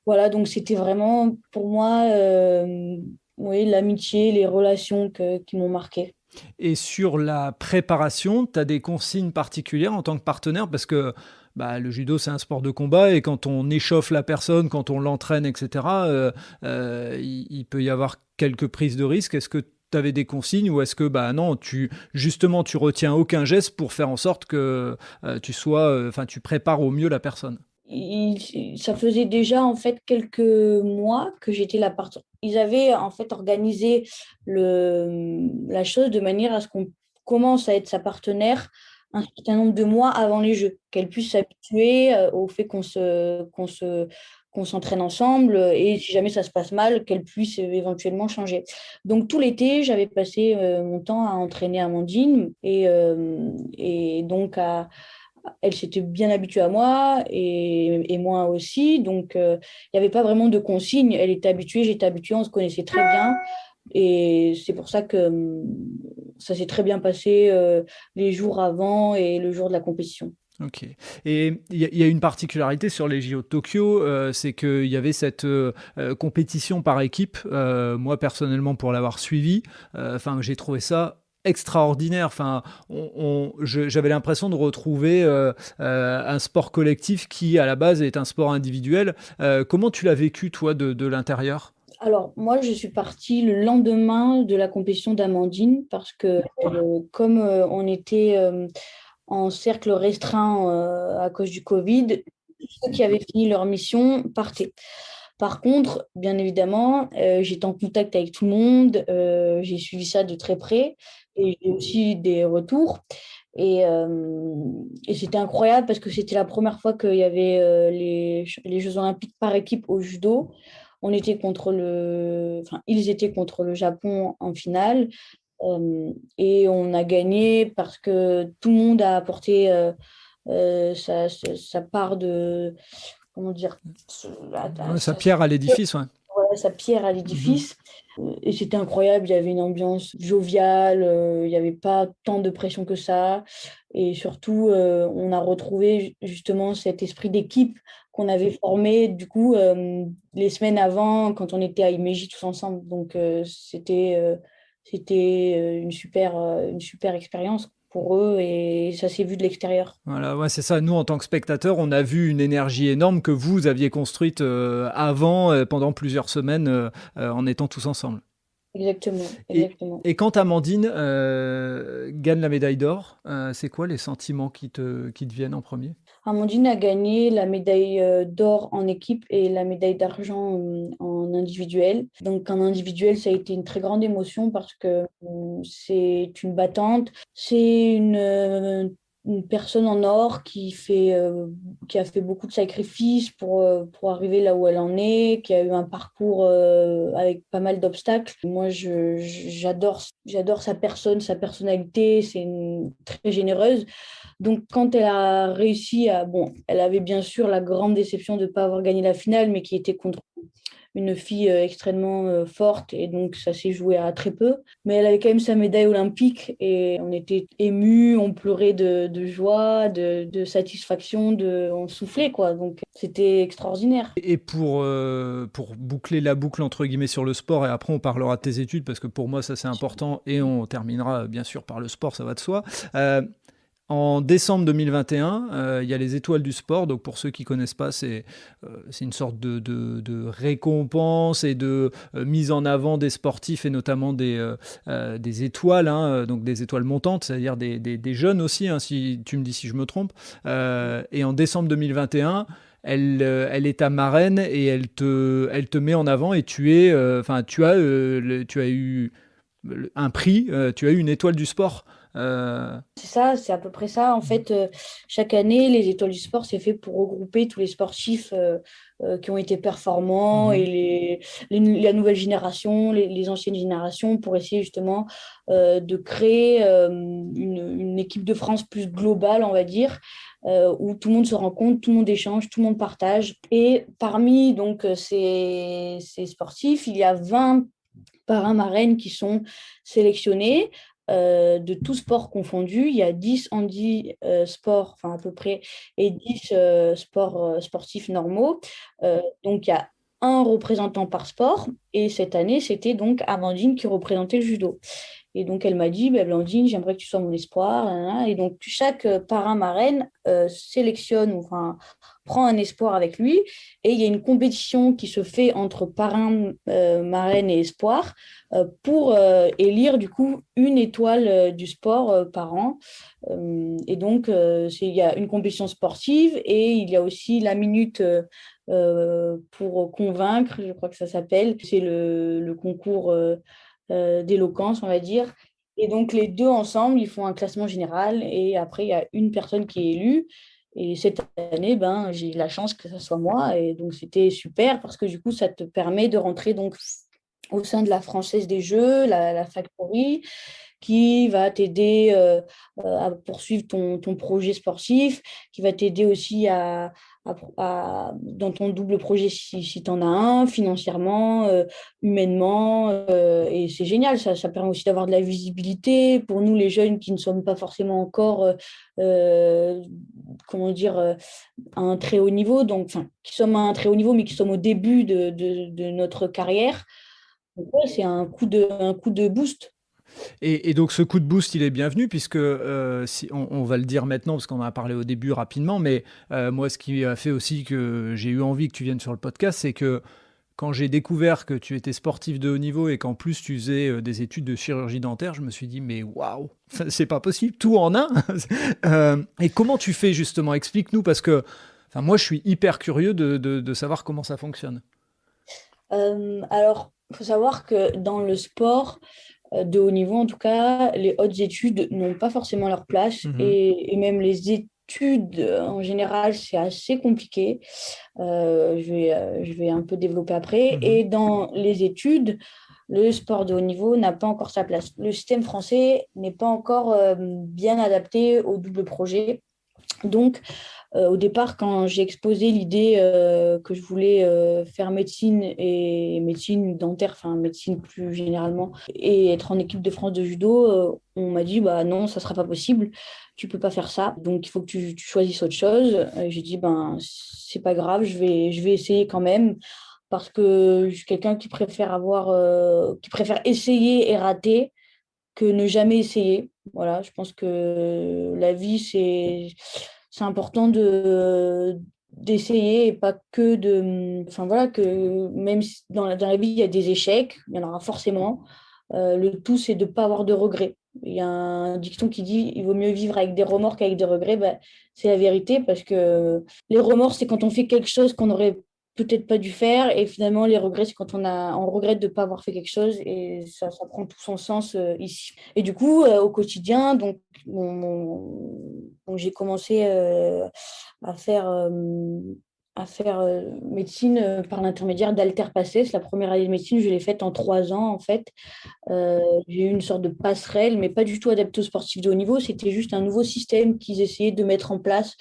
Voilà, donc c'était vraiment pour moi oui, l'amitié, les relations qui m'ont marqué. Et sur la préparation, tu as des consignes particulières en tant que partenaire? Parce que bah, le judo, c'est un sport de combat et quand on échauffe la personne, quand on l'entraîne, etc., il peut y avoir quelques prises de risque. Est-ce que tu avais des consignes ou est-ce que bah non, justement tu retiens aucun geste pour faire en sorte que tu prépares au mieux la personne? Ça faisait déjà en fait quelques mois que j'étais la partie. Ils avaient en fait organisé la chose de manière à ce qu'on commence à être sa partenaire un certain nombre de mois avant les Jeux, qu'elle puisse s'habituer au fait qu'on s'entraîne ensemble et si jamais ça se passe mal, qu'elle puisse éventuellement changer. Donc tout l'été, j'avais passé mon temps à entraîner Amandine et donc elle s'était bien habituée à moi et moi aussi. Donc, il n'y avait pas vraiment de consigne. Elle était habituée, j'étais habituée, on se connaissait très bien. Et c'est pour ça que ça s'est très bien passé les jours avant et le jour de la compétition. Ok. Et il y a une particularité sur les JO de Tokyo, c'est qu'il y avait cette compétition par équipe. Moi, personnellement, pour l'avoir suivi, j'ai trouvé ça extraordinaire. J'avais l'impression de retrouver un sport collectif qui, à la base, est un sport individuel. Comment tu l'as vécu, toi, de l'intérieur? Alors, moi, je suis partie le lendemain de la compétition d'Amandine parce que, comme on était en cercle restreint à cause du Covid, ceux qui avaient fini leur mission partaient. Par contre, bien évidemment, j'étais en contact avec tout le monde, j'ai suivi ça de très près et j'ai aussi des retours. Et c'était incroyable parce que c'était la première fois qu'il y avait les Jeux Olympiques par équipe au judo. Enfin, ils étaient contre le Japon en finale et on a gagné parce que tout le monde a apporté sa part de, comment dire, Ouais, sa pierre à l'édifice, ouais. sa pierre à l'édifice. Et c'était incroyable, il y avait une ambiance joviale, il n'y avait pas tant de pression que ça. Et surtout, on a retrouvé justement cet esprit d'équipe qu'on avait formé du coup les semaines avant quand on était à Imeji tous ensemble. Donc c'était une super expérience pour eux et ça s'est vu de l'extérieur. Voilà, ouais, c'est ça. Nous, en tant que spectateurs, on a vu une énergie énorme que vous aviez construite avant, pendant plusieurs semaines, en étant tous ensemble. Exactement, Et, exactement. et quand Amandine gagne la médaille d'or, c'est quoi les sentiments qui te viennent en premier? Amandine a gagné la médaille d'or en équipe et la médaille d'argent en individuel. Donc en individuel, ça a été une très grande émotion parce que c'est une battante, c'est une personne en or qui a fait beaucoup de sacrifices pour arriver là où elle en est, qui a eu un parcours avec pas mal d'obstacles. Moi, j'adore sa personne, sa personnalité, très généreuse. Donc, quand elle a réussi à... Bon, elle avait bien sûr la grande déception de ne pas avoir gagné la finale, mais qui était contre une fille extrêmement forte, et donc ça s'est joué à très peu. Mais elle avait quand même sa médaille olympique, et on était émus, on pleurait de joie, de satisfaction, on soufflait, quoi. Donc, c'était extraordinaire. Et pour boucler la boucle entre guillemets sur le sport, et après on parlera de tes études, parce que pour moi ça c'est important, et on terminera bien sûr par le sport, ça va de soi. Euh, En décembre 2021, il y a les étoiles du sport. Donc pour ceux qui ne connaissent pas, c'est une sorte de récompense et de mise en avant des sportifs, et notamment des étoiles, hein, donc des étoiles montantes, c'est-à-dire des jeunes aussi, hein, si tu me dis si je me trompe. Et en décembre 2021, elle est ta marraine, et elle te met en avant, et tu as eu un prix, tu as eu une étoile du sport. Euh, C'est ça, c'est à peu près ça. En fait, chaque année, les étoiles du sport, c'est fait pour regrouper tous les sportifs qui ont été performants et mhm. la nouvelle génération, les anciennes générations, pour essayer justement de créer une équipe de France plus globale, on va dire, où tout le monde se rencontre, tout le monde échange, tout le monde partage. Et parmi donc ces sportifs, il y a 20 parrains marraines qui sont sélectionnés de tous sports confondus. Il y a 10 sports, enfin à peu près, et 10 sports sportifs normaux. Donc il y a un représentant par sport. Et cette année, c'était donc Amandine qui représentait le judo. Et donc, elle m'a dit, bah, Blandine, j'aimerais que tu sois mon espoir. Nanana. Et donc, chaque parrain marraine sélectionne, ou, enfin, prend un espoir avec lui. Et il y a une compétition qui se fait entre parrain, marraine et espoir pour élire, du coup, une étoile du sport par an. Et donc, il y a une compétition sportive et il y a aussi la minute pour convaincre, je crois que ça s'appelle. C'est le concours d'éloquence, on va dire. Et donc, les deux ensemble, ils font un classement général et après, il y a une personne qui est élue. Et cette année, ben, j'ai eu la chance que ce soit moi. Et donc, c'était super parce que du coup, ça te permet de rentrer donc, au sein de la Française des Jeux, la Factory, qui va t'aider à poursuivre ton projet sportif, qui va t'aider aussi dans ton double projet si tu en as un, financièrement, humainement. Et c'est génial, ça permet aussi d'avoir de la visibilité pour nous, les jeunes qui ne sommes pas forcément encore, euh, comment dire, à un très haut niveau, donc, enfin, qui sommes à un très haut niveau, mais qui sommes au début de notre carrière. Donc, ouais, c'est un coup de boost. Et donc ce coup de boost, il est bienvenu, puisque si, on va le dire maintenant, parce qu'on en a parlé au début rapidement, mais moi, ce qui a fait aussi que j'ai eu envie que tu viennes sur le podcast, c'est que quand j'ai découvert que tu étais sportif de haut niveau, et qu'en plus tu faisais des études de chirurgie dentaire, je me suis dit, mais waouh, c'est pas possible, tout en un. Et comment tu fais justement? Explique-nous, parce que enfin, moi, je suis hyper curieux de savoir comment ça fonctionne. Alors, il faut savoir que dans le sport, de haut niveau, en tout cas, les hautes études n'ont pas forcément leur place Mhm, et même les études en général, c'est assez compliqué. Je vais un peu développer après. mhm. Et dans les études, le sport de haut niveau n'a pas encore sa place. Le système français n'est pas encore bien adapté au double projet. Donc, au départ, quand j'ai exposé l'idée que je voulais faire médecine et médecine dentaire, enfin médecine plus généralement, et être en équipe de France de judo, on m'a dit bah non, ça sera pas possible, tu peux pas faire ça, donc il faut que tu choisisses autre chose. J'ai dit ben c'est pas grave, je vais essayer quand même parce que je suis quelqu'un qui préfère essayer et rater que ne jamais essayer. Voilà, je pense que la vie, c'est important d'essayer et pas que de... Enfin voilà, que même si dans la vie, il y a des échecs, il y en aura forcément. Le tout, c'est de ne pas avoir de regrets. Il y a un dicton qui dit il vaut mieux vivre avec des remords qu'avec des regrets. Ben, c'est la vérité parce que les remords, c'est quand on fait quelque chose qu'on aurait peut-être pas dû faire et finalement les regrets, c'est quand on regrette de ne pas avoir fait quelque chose et ça prend tout son sens ici. Et du coup, au quotidien, donc j'ai commencé à faire, médecine par l'intermédiaire d'Alterpaces. La première année de médecine, je l'ai faite en 3 ans en fait. J'ai eu une sorte de passerelle, mais pas du tout adaptée aux sportifs de haut niveau. C'était juste un nouveau système qu'ils essayaient de mettre en place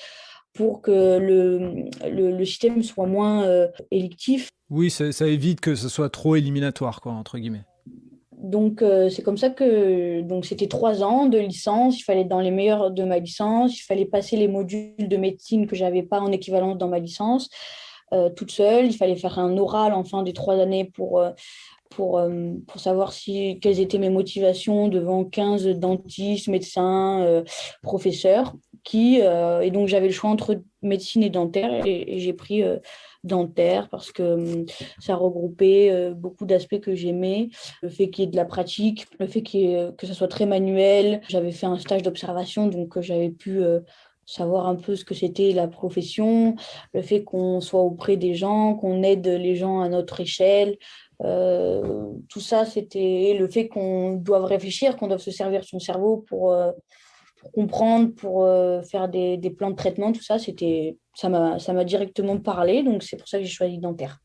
pour que le système soit moins électif. Oui, ça évite que ce soit trop éliminatoire, quoi, entre guillemets. Donc, c'est comme ça que donc c'était 3 ans de licence. Il fallait être dans les meilleurs de ma licence. Il fallait passer les modules de médecine que j'avais pas en équivalence dans ma licence toute seule. Il fallait faire un oral en fin des 3 années pour savoir quelles étaient mes motivations devant 15 dentistes, médecins, professeurs. Et donc, j'avais le choix entre médecine et dentaire et j'ai pris dentaire parce que ça regroupait beaucoup d'aspects que j'aimais. Le fait qu'il y ait de la pratique, le fait que ça soit très manuel. J'avais fait un stage d'observation, donc j'avais pu savoir un peu ce que c'était la profession, le fait qu'on soit auprès des gens, qu'on aide les gens à notre échelle. Tout ça, c'était le fait qu'on doive réfléchir, qu'on doive se servir de son cerveau pour comprendre, pour faire des plans de traitement, tout ça, ça m'a directement parlé, donc c'est pour ça que j'ai choisi dentaire.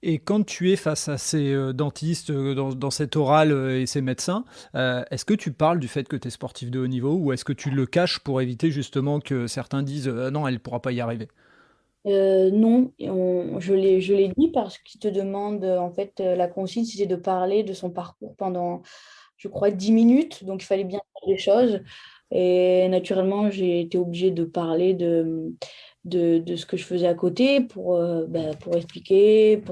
Et quand tu es face à ces dentistes, dans cet oral et ces médecins, est-ce que tu parles du fait que tu es sportif de haut niveau ou est-ce que tu le caches pour éviter justement que certains disent non, elle ne pourra pas y arriver? Non, je l'ai dit parce qu'il te demande, en fait, la consigne, c'était de parler de son parcours pendant, je crois, 10 minutes. Donc, il fallait bien faire les choses. Et naturellement, j'ai été obligée de parler de ce que je faisais à côté pour expliquer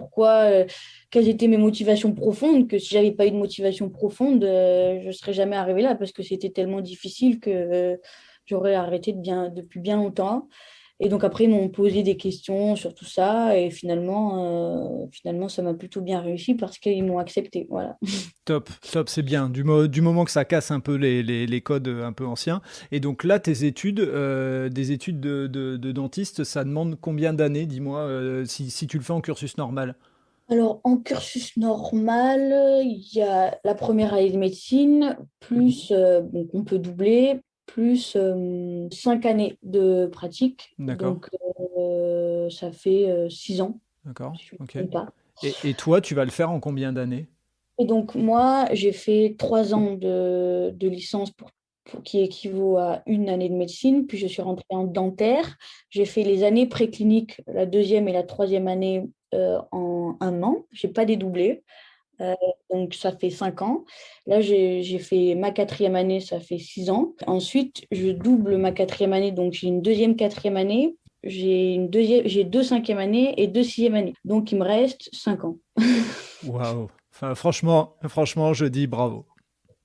quelles étaient mes motivations profondes, que si j'avais pas eu de motivation profonde, je ne serais jamais arrivée là parce que c'était tellement difficile que j'aurais arrêté depuis bien longtemps. Et donc après, ils m'ont posé des questions sur tout ça et finalement ça m'a plutôt bien réussi parce qu'ils m'ont accepté. Voilà. Top, top, c'est bien. Du moment que ça casse un peu les codes un peu anciens. Et donc là, tes études, des études de dentiste, ça demande combien d'années, dis-moi, si tu le fais en cursus normal? Alors, en cursus normal, il y a la première année de médecine, plus, donc on peut doubler, plus 5 années de pratique. D'accord, Donc, ça fait 6 ans, d'accord, si je ne me ok. trompe pas. Et toi, tu vas le faire en combien d'années? Et donc, moi, j'ai fait 3 ans de licence qui équivaut à une année de médecine, puis je suis rentrée en dentaire. J'ai fait les années précliniques, la deuxième et la troisième année en un an. Je n'ai pas dédoublé. Euh, donc, ça fait 5 ans. Là, j'ai fait ma quatrième année, ça fait 6 ans. Ensuite, je double ma quatrième année, donc j'ai une deuxième quatrième année. J'ai deux cinquième années et deux sixième années. Donc, il me reste 5 ans. Waouh. Enfin, franchement, je dis bravo.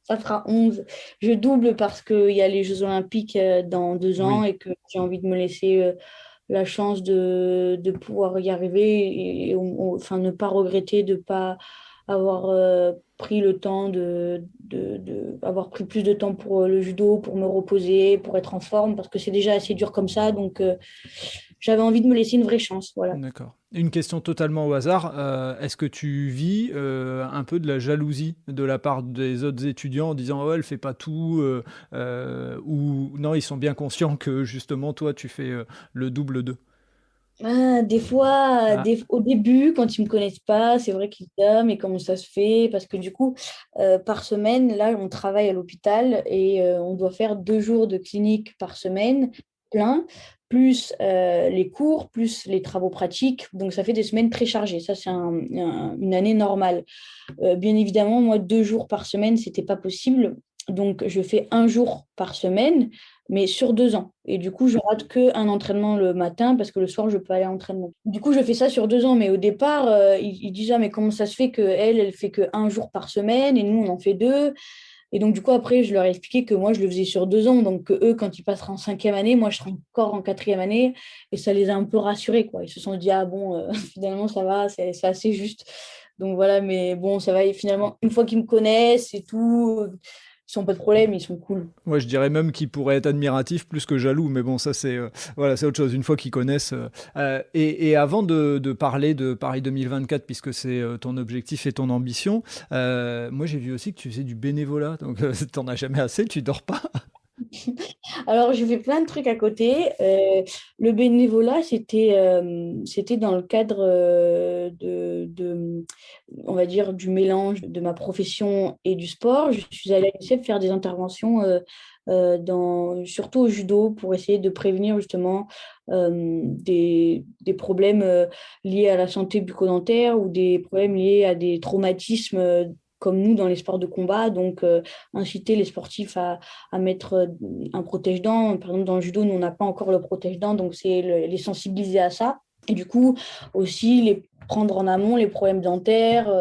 Ça fera 11. Je double parce qu'il y a les Jeux Olympiques dans 2 ans Oui. et que j'ai envie de me laisser la chance de pouvoir y arriver enfin, ne pas regretter de ne pas avoir pris le temps avoir pris plus de temps pour le judo, pour me reposer, pour être en forme, parce que c'est déjà assez dur comme ça. Donc, j'avais envie de me laisser une vraie chance. Voilà. D'accord. Une question totalement au hasard. Est-ce que tu vis un peu de la jalousie de la part des autres étudiants en disant oh, elle fait pas tout ou non, ils sont bien conscients que justement toi tu fais le double d'eux. Ah, des fois, Ah, au début, quand ils me connaissent pas, c'est vrai qu'ils disent ah, mais comment ça se fait? Parce que du coup, par semaine, là, on travaille à l'hôpital et on doit faire 2 jours de clinique par semaine. plein, plus les cours, plus les travaux pratiques. Donc, ça fait des semaines très chargées. Ça, c'est une année normale. Bien évidemment, moi, 2 jours par semaine, c'était pas possible. Donc, je fais un jour par semaine, mais sur 2 ans. Et du coup, je rate qu'un entraînement le matin parce que le soir, je peux aller à l'entraînement. Du coup, je fais ça sur 2 ans. Mais au départ, ils disent, ah, mais comment ça se fait qu'elle, elle fait qu'un jour par semaine et nous, on en fait deux? Et donc, du coup, après, je leur ai expliqué que moi, je le faisais sur 2 ans. Donc, que eux, quand ils passeront en cinquième année, moi, je serai encore en quatrième année. Et ça les a un peu rassurés, quoi. Ils se sont dit, ah bon, finalement, ça va, c'est assez juste. Donc, voilà, mais bon, ça va. Et finalement, une fois qu'ils me connaissent et tout, ils n'ont pas de problème, ils sont cool. Moi, je dirais même qu'ils pourraient être admiratifs plus que jaloux, mais bon, ça c'est voilà, c'est autre chose. Une fois qu'ils connaissent. Et avant de parler de Paris 2024, puisque c'est ton objectif et ton ambition, moi j'ai vu aussi que tu faisais du bénévolat, donc t'en as jamais assez, tu dors pas. Alors, je fais plein de trucs à côté. Le bénévolat, c'était dans le cadre on va dire, du mélange de ma profession et du sport. Je suis allée à l'UNICEF faire des interventions surtout au judo pour essayer de prévenir justement des problèmes liés à la santé bucco-dentaire ou des problèmes liés à des traumatismes comme nous dans les sports de combat. Donc, inciter les sportifs à mettre un protège-dents. Par exemple, dans le judo, nous, on n'a pas encore le protège-dents, donc c'est les sensibiliser à ça. Et du coup, aussi, les prendre en amont les problèmes dentaires,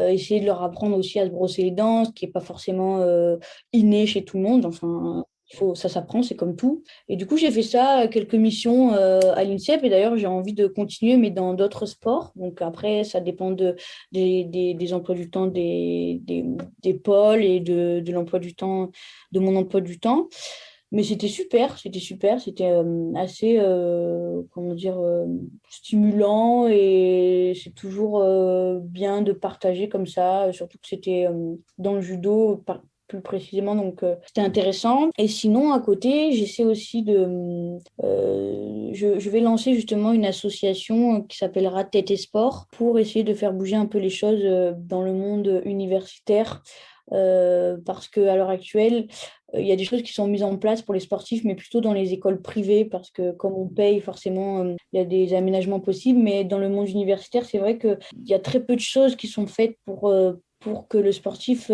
essayer de leur apprendre aussi à se brosser les dents, ce qui n'est pas forcément inné chez tout le monde. Enfin, ça s'apprend, c'est comme tout. Et du coup, j'ai fait ça, quelques missions à l'INSEP. Et d'ailleurs, j'ai envie de continuer, mais dans d'autres sports. Donc après, ça dépend des emplois du temps des pôles et de l'emploi du temps, de mon emploi du temps. Mais c'était super, c'était assez, comment dire, stimulant et c'est toujours bien de partager comme ça, surtout que c'était dans le judo plus précisément, donc c'était intéressant. Et sinon, à côté, j'essaie aussi je vais lancer justement une association qui s'appellera Tête et Sport pour essayer de faire bouger un peu les choses dans le monde universitaire. Parce qu'à l'heure actuelle, il y a des choses qui sont mises en place pour les sportifs, mais plutôt dans les écoles privées, parce que comme on paye, forcément, il y a des aménagements possibles. Mais dans le monde universitaire, c'est vrai qu'il y a très peu de choses qui sont faites pour que le sportif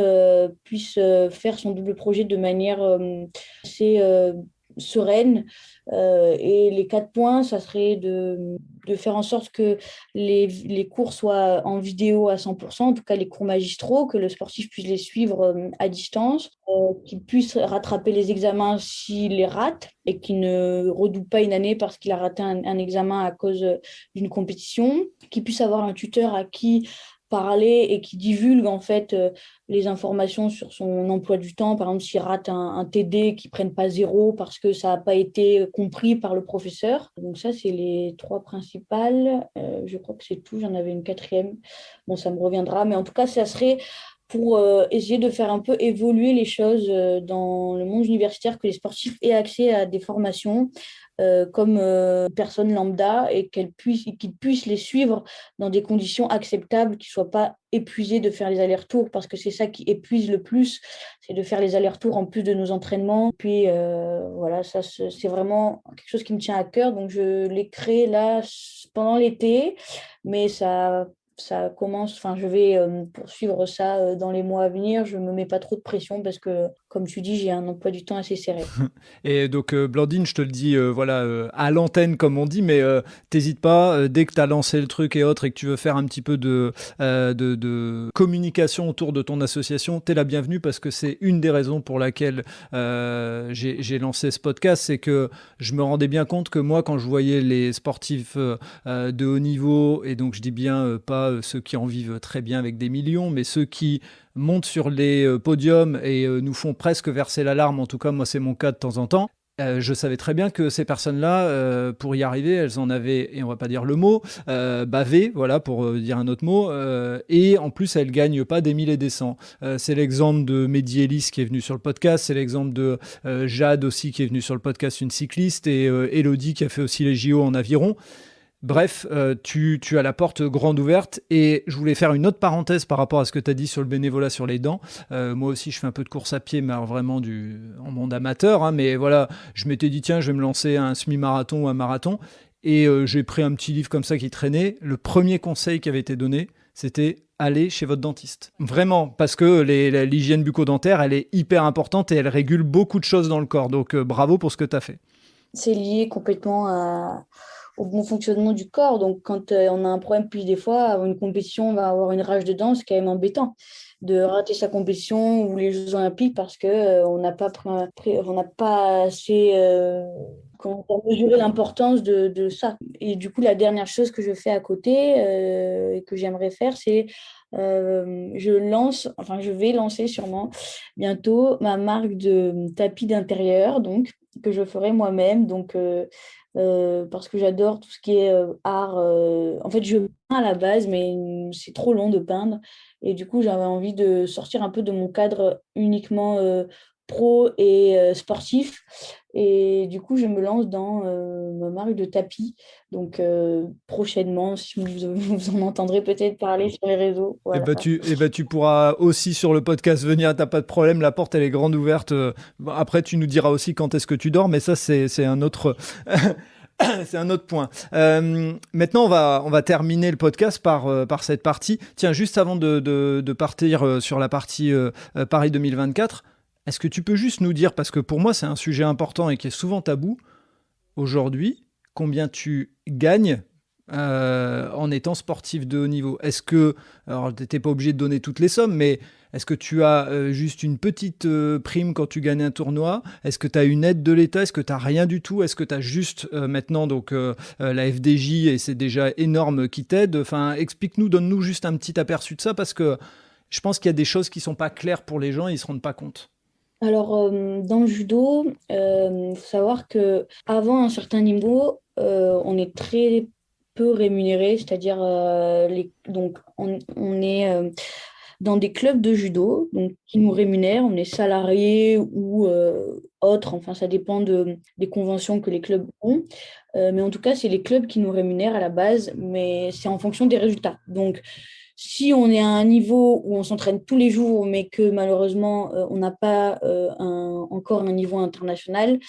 puisse faire son double projet de manière assez sereine. Et les 4 points, ça serait de faire en sorte que les cours soient en vidéo à 100%, en tout cas les cours magistraux, que le sportif puisse les suivre à distance, qu'il puisse rattraper les examens s'il les rate et qu'il ne redouble pas une année parce qu'il a raté un examen à cause d'une compétition, qu'il puisse avoir un tuteur à qui parler et qui divulgue en fait les informations sur son emploi du temps. Par exemple, s'il rate un TD, qu'il ne prenne pas 0 parce que ça n'a pas été compris par le professeur. Donc ça, c'est les 3 principales. Je crois que c'est tout. J'en avais une quatrième. Bon, ça me reviendra. Mais en tout cas, ça serait pour essayer de faire un peu évoluer les choses dans le monde universitaire, que les sportifs aient accès à des formations comme personnes lambda et qu'ils puissent les suivre dans des conditions acceptables, qu'ils ne soient pas épuisés de faire les allers-retours, parce que c'est ça qui épuise le plus, c'est de faire les allers-retours en plus de nos entraînements. Puis voilà, ça c'est vraiment quelque chose qui me tient à cœur, donc je l'ai créé là pendant l'été, mais ça commence, enfin je vais poursuivre ça dans les mois à venir. Je ne me mets pas trop de pression parce que, comme tu dis, j'ai un emploi du temps assez serré. Et donc, Blandine, je te le dis voilà, à l'antenne, comme on dit, mais t'hésites pas, dès que tu as lancé le truc et autres, et que tu veux faire un petit peu de communication autour de ton association, t'es la bienvenue, parce que c'est une des raisons pour laquelle j'ai lancé ce podcast. C'est que je me rendais bien compte que moi, quand je voyais les sportifs de haut niveau, et donc je dis bien pas ceux qui en vivent très bien avec des millions, mais ceux qui montent sur les podiums et nous font presque verser l'alarme, en tout cas moi c'est mon cas de temps en temps. Je savais très bien que ces personnes-là, pour y arriver, elles en avaient, et on va pas dire le mot, bavé, voilà, pour dire un autre mot, et en plus elles gagnent pas des 1000 et des 100. C'est l'exemple de Mehdi Ellis qui est venu sur le podcast, c'est l'exemple de Jade aussi qui est venue sur le podcast, une cycliste, et Elodie qui a fait aussi les JO en aviron. Bref, tu as la porte grande ouverte et je voulais faire une autre parenthèse par rapport à ce que tu as dit sur le bénévolat sur les dents. Moi aussi, je fais un peu de course à pied, mais alors vraiment en monde amateur. Hein, mais voilà, je m'étais dit, tiens, je vais me lancer un semi-marathon ou un marathon. Et j'ai pris un petit livre comme ça qui traînait. Le premier conseil qui avait été donné, c'était aller chez votre dentiste. Vraiment, parce que l'hygiène bucco-dentaire, elle est hyper importante et elle régule beaucoup de choses dans le corps. Donc bravo pour ce que tu as fait. C'est lié complètement au bon fonctionnement du corps. Donc, quand on a un problème, puis des fois, avant une compétition, on va avoir une rage de dents, c'est quand même embêtant de rater sa compétition ou les Jeux Olympiques parce que on n'a pas on n'a pas assez mesuré l'importance de ça. Et du coup, la dernière chose que je fais à côté et que j'aimerais faire, c'est je vais lancer sûrement bientôt ma marque de tapis d'intérieur, donc que je ferai moi-même. Donc, parce que j'adore tout ce qui est art. En fait, je peins à la base, mais c'est trop long de peindre. Et du coup, j'avais envie de sortir un peu de mon cadre uniquement pro et sportif. Et du coup, je me lance dans ma marque de tapis. Donc, prochainement, si vous en entendrez peut-être parler sur les réseaux. Voilà. Tu pourras aussi sur le podcast venir, t'as pas de problème, la porte elle est grande ouverte. Après, tu nous diras aussi quand est-ce que tu dors, mais ça, c'est un autre. C'est un autre point. Maintenant, on va terminer le podcast par cette partie. Tiens, juste avant de partir sur la partie Paris 2024, est-ce que tu peux juste nous dire, parce que pour moi c'est un sujet important et qui est souvent tabou, aujourd'hui, combien tu gagnes en étant sportif de haut niveau? Est-ce que, alors tu n'es pas obligé de donner toutes les sommes, mais est-ce que tu as juste une petite prime quand tu gagnes un tournoi? Est-ce que tu as une aide de l'État? Est-ce que tu n'as rien du tout? Est-ce que tu as juste maintenant la FDJ et c'est déjà énorme qui t'aide? Enfin, explique-nous, donne-nous juste un petit aperçu de ça parce que je pense qu'il y a des choses qui ne sont pas claires pour les gens et ils ne se rendent pas compte. Alors, dans le judo, il faut savoir que avant un certain niveau, on est très peu rémunéré, c'est-à-dire donc on est dans des clubs de judo donc, qui nous rémunèrent, on est salarié ou autre, enfin ça dépend des conventions que les clubs ont. Mais en tout cas, c'est les clubs qui nous rémunèrent à la base, mais c'est en fonction des résultats. Donc, si on est à un niveau où on s'entraîne tous les jours, mais que malheureusement, on n'a pas encore un niveau international,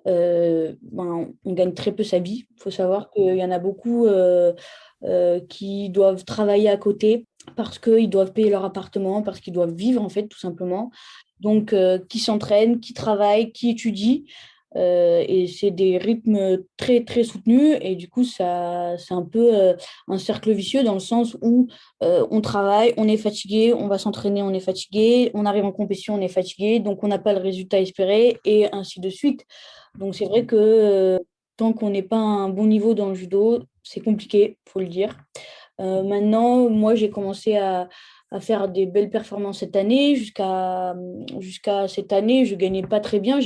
on gagne très peu sa vie. Il faut savoir qu'il y en a beaucoup qui doivent travailler à côté parce qu'ils doivent payer leur appartement, parce qu'ils doivent vivre, en fait, tout simplement. Donc, qui s'entraînent, qui travaillent, qui étudient. Et c'est des rythmes très, très soutenus. Et du coup, ça, c'est un peu un cercle vicieux dans le sens où on travaille, on est fatigué, on va s'entraîner, on est fatigué, on arrive en compétition, on est fatigué, donc on n'a pas le résultat espéré, et ainsi de suite. Donc, c'est vrai que tant qu'on n'est pas à un bon niveau dans le judo, c'est compliqué, il faut le dire. Maintenant, moi, j'ai commencé à faire des belles performances cette année. Jusqu'à cette année, je ne gagnais pas très bien.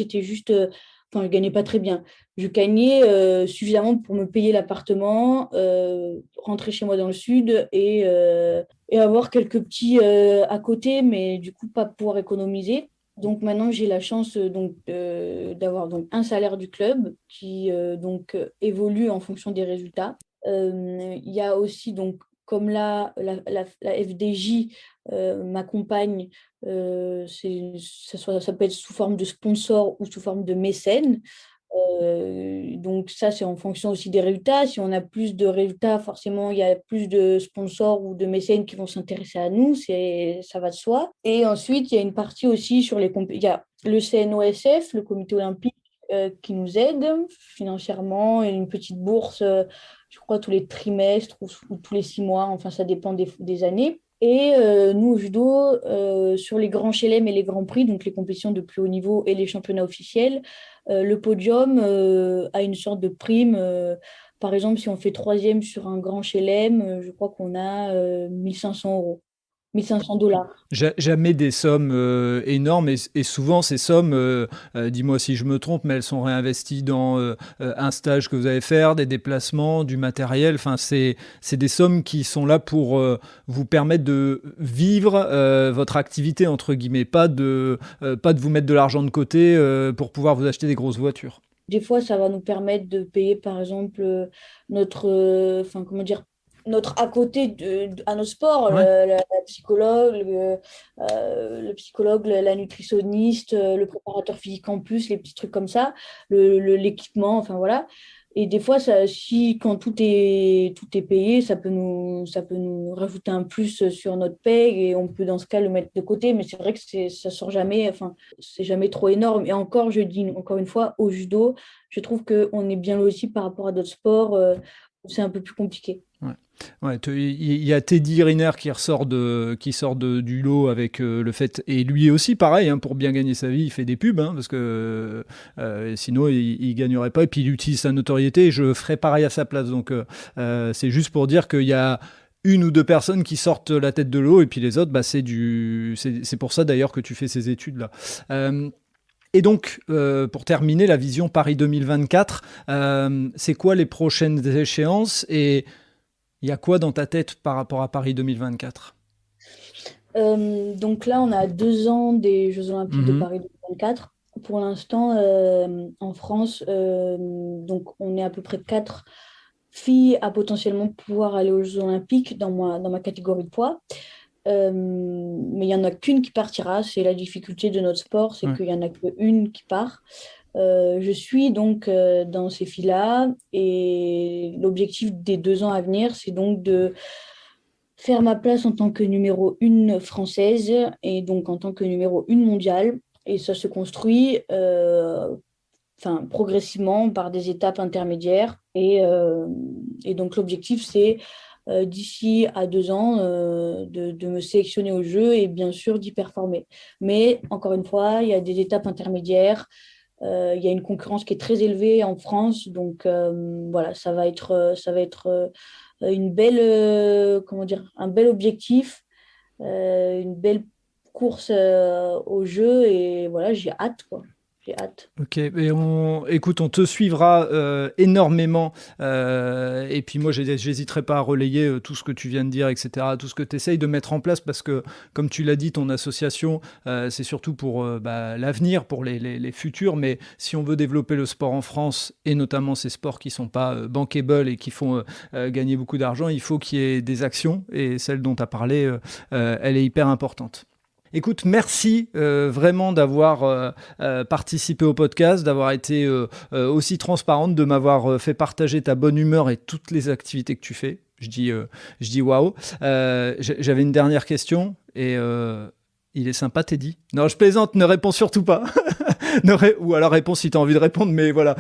Enfin, je gagnais pas très bien. Je gagnais suffisamment pour me payer l'appartement, rentrer chez moi dans le sud et avoir quelques petits à côté, mais du coup, pas pouvoir économiser. Donc maintenant, j'ai la chance d'avoir donc un salaire du club qui évolue en fonction des résultats. Il y a aussi, donc, comme là, la FDJ m'accompagne, ça peut être sous forme de sponsor ou sous forme de mécène. Donc ça, c'est en fonction aussi des résultats. Si on a plus de résultats, forcément, il y a plus de sponsors ou de mécènes qui vont s'intéresser à nous, ça va de soi. Et ensuite, il y a une partie aussi sur il y a le CNOSF, le comité olympique, qui nous aide financièrement, et une petite bourse, je crois, tous les trimestres ou tous les 6 mois, enfin, ça dépend des années. Et nous, au judo, sur les grands chelem et les grands prix, donc les compétitions de plus haut niveau et les championnats officiels, le podium a une sorte de prime. Par exemple, si on fait troisième sur un grand chelem, je crois qu'on a 1 500 euros, 1 500 $. Jamais des sommes énormes et souvent ces sommes, dis-moi si je me trompe, mais elles sont réinvesties dans un stage que vous allez faire, des déplacements, du matériel. Enfin, c'est des sommes qui sont là pour vous permettre de vivre votre activité entre guillemets, pas de vous mettre de l'argent de côté pour pouvoir vous acheter des grosses voitures. Des fois, ça va nous permettre de payer, par exemple, enfin, comment dire, notre à côté à nos sports, Ouais. la psychologue, le psychologue, la nutritionniste, le préparateur physique en plus, les petits trucs comme ça, l'équipement, enfin voilà. Et des fois, si quand tout est payé, ça peut nous rajouter un plus sur notre paye et on peut dans ce cas le mettre de côté. Mais c'est vrai que ça sort jamais, enfin, c'est jamais trop énorme. Et encore, je dis encore une fois, au judo, je trouve qu'on est bien loti par rapport à d'autres sports où c'est un peu plus compliqué. Ouais. Ouais, il y a Teddy Riner qui sort du lot avec le fait, et lui aussi pareil, hein, pour bien gagner sa vie, il fait des pubs, hein, parce que sinon il gagnerait pas, et puis il utilise sa notoriété, et je ferais pareil à sa place. Donc c'est juste pour dire qu'il y a une ou deux personnes qui sortent la tête de l'eau, et puis les autres, bah, c'est pour ça d'ailleurs que tu fais ces études-là. Et donc, pour terminer, la vision Paris 2024, c'est quoi les prochaines échéances, et il y a quoi dans ta tête par rapport à Paris 2024? Donc là, on a 2 ans des Jeux Olympiques de Mhm. Paris 2024. Pour l'instant, en France, donc on est à peu près 4 filles à potentiellement pouvoir aller aux Jeux Olympiques dans ma catégorie de poids. Mais il n'y en a qu'une qui partira. C'est la difficulté de notre sport, c'est Ouais. qu'il n'y en a qu'une qui part. Je suis donc dans ces filles-là et l'objectif des 2 ans à venir, c'est donc de faire ma place en tant que numéro 1 française et donc en tant que numéro 1 mondiale. Et ça se construit enfin, progressivement par des étapes intermédiaires. Et donc l'objectif, c'est d'ici à 2 ans de me sélectionner au jeu et bien sûr d'y performer. Mais encore une fois, il y a des étapes intermédiaires. Il y a une concurrence qui est très élevée en France. Donc voilà, ça va être une belle, comment dire, un bel objectif, une belle course au jeu et voilà, j'ai hâte quoi. J'ai hâte. Ok, et écoute, on te suivra énormément, et puis moi j'hésiterai pas à relayer tout ce que tu viens de dire, etc., tout ce que tu essayes de mettre en place, parce que comme tu l'as dit, ton association, c'est surtout pour l'avenir, pour les futurs, mais si on veut développer le sport en France, et notamment ces sports qui sont pas bankable et qui font gagner beaucoup d'argent, il faut qu'il y ait des actions, et celle dont tu as parlé, elle est hyper importante. Écoute, merci vraiment d'avoir participé au podcast, d'avoir été aussi transparente, de m'avoir fait partager ta bonne humeur et toutes les activités que tu fais. Je dis waouh. J'avais une dernière question, et il est sympa, Teddy. Non, je plaisante, ne réponds surtout pas. Ou alors réponds si tu as envie de répondre, mais voilà.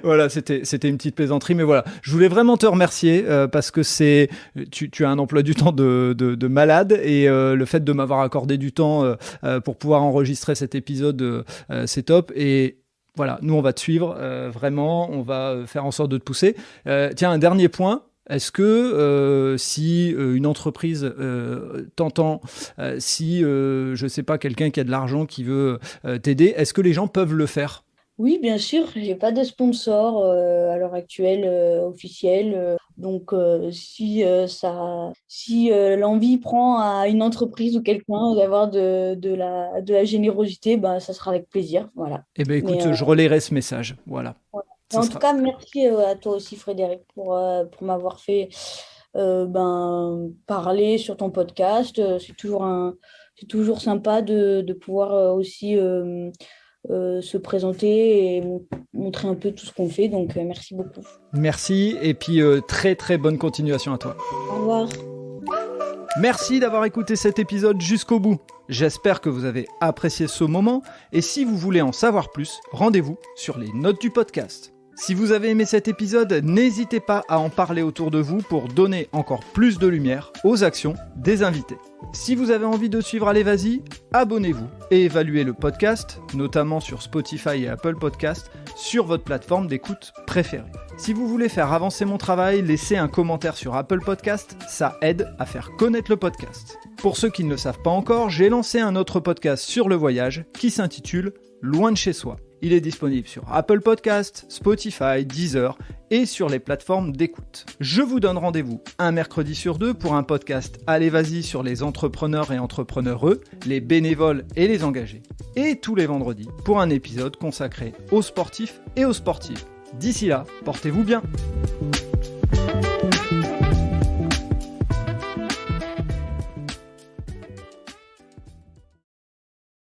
Voilà, c'était une petite plaisanterie, mais voilà, je voulais vraiment te remercier parce que tu as un emploi du temps de malade, et le fait de m'avoir accordé du temps pour pouvoir enregistrer cet épisode, c'est top. Et voilà, nous on va te suivre vraiment, on va faire en sorte de te pousser. Tiens, un dernier point. Est-ce que si une entreprise t'entend, si je sais pas, quelqu'un qui a de l'argent qui veut t'aider, est-ce que les gens peuvent le faire? Oui, bien sûr, j'ai pas de sponsor à l'heure actuelle officiel. Donc, si l'envie prend à une entreprise ou quelqu'un d'avoir de la générosité, bah, ça sera avec plaisir. Voilà. Eh bien, Mais, écoute, je relayerai ce message. Voilà. voilà. Mais Ça en tout sera. cas, merci à toi aussi, Frédéric, pour m'avoir fait parler sur ton podcast. C'est toujours sympa de pouvoir aussi se présenter et montrer un peu tout ce qu'on fait. Donc, merci beaucoup. Merci, et puis très très bonne continuation à toi. Au revoir. Merci d'avoir écouté cet épisode jusqu'au bout. J'espère que vous avez apprécié ce moment, et si vous voulez en savoir plus, rendez-vous sur les notes du podcast. Si vous avez aimé cet épisode, n'hésitez pas à en parler autour de vous pour donner encore plus de lumière aux actions des invités. Si vous avez envie de suivre Allez Vas-y, abonnez-vous et évaluez le podcast, notamment sur Spotify et Apple Podcast, sur votre plateforme d'écoute préférée. Si vous voulez faire avancer mon travail, laissez un commentaire sur Apple Podcast, ça aide à faire connaître le podcast. Pour ceux qui ne le savent pas encore, j'ai lancé un autre podcast sur le voyage qui s'intitule Loin de chez soi. Il est disponible sur Apple Podcasts, Spotify, Deezer et sur les plateformes d'écoute. Je vous donne rendez-vous un mercredi sur 2 pour un podcast Allez Vas-y sur les entrepreneurs et entrepreneureux, les bénévoles et les engagés. Et tous les vendredis pour un épisode consacré aux sportifs et aux sportives. D'ici là, portez-vous bien.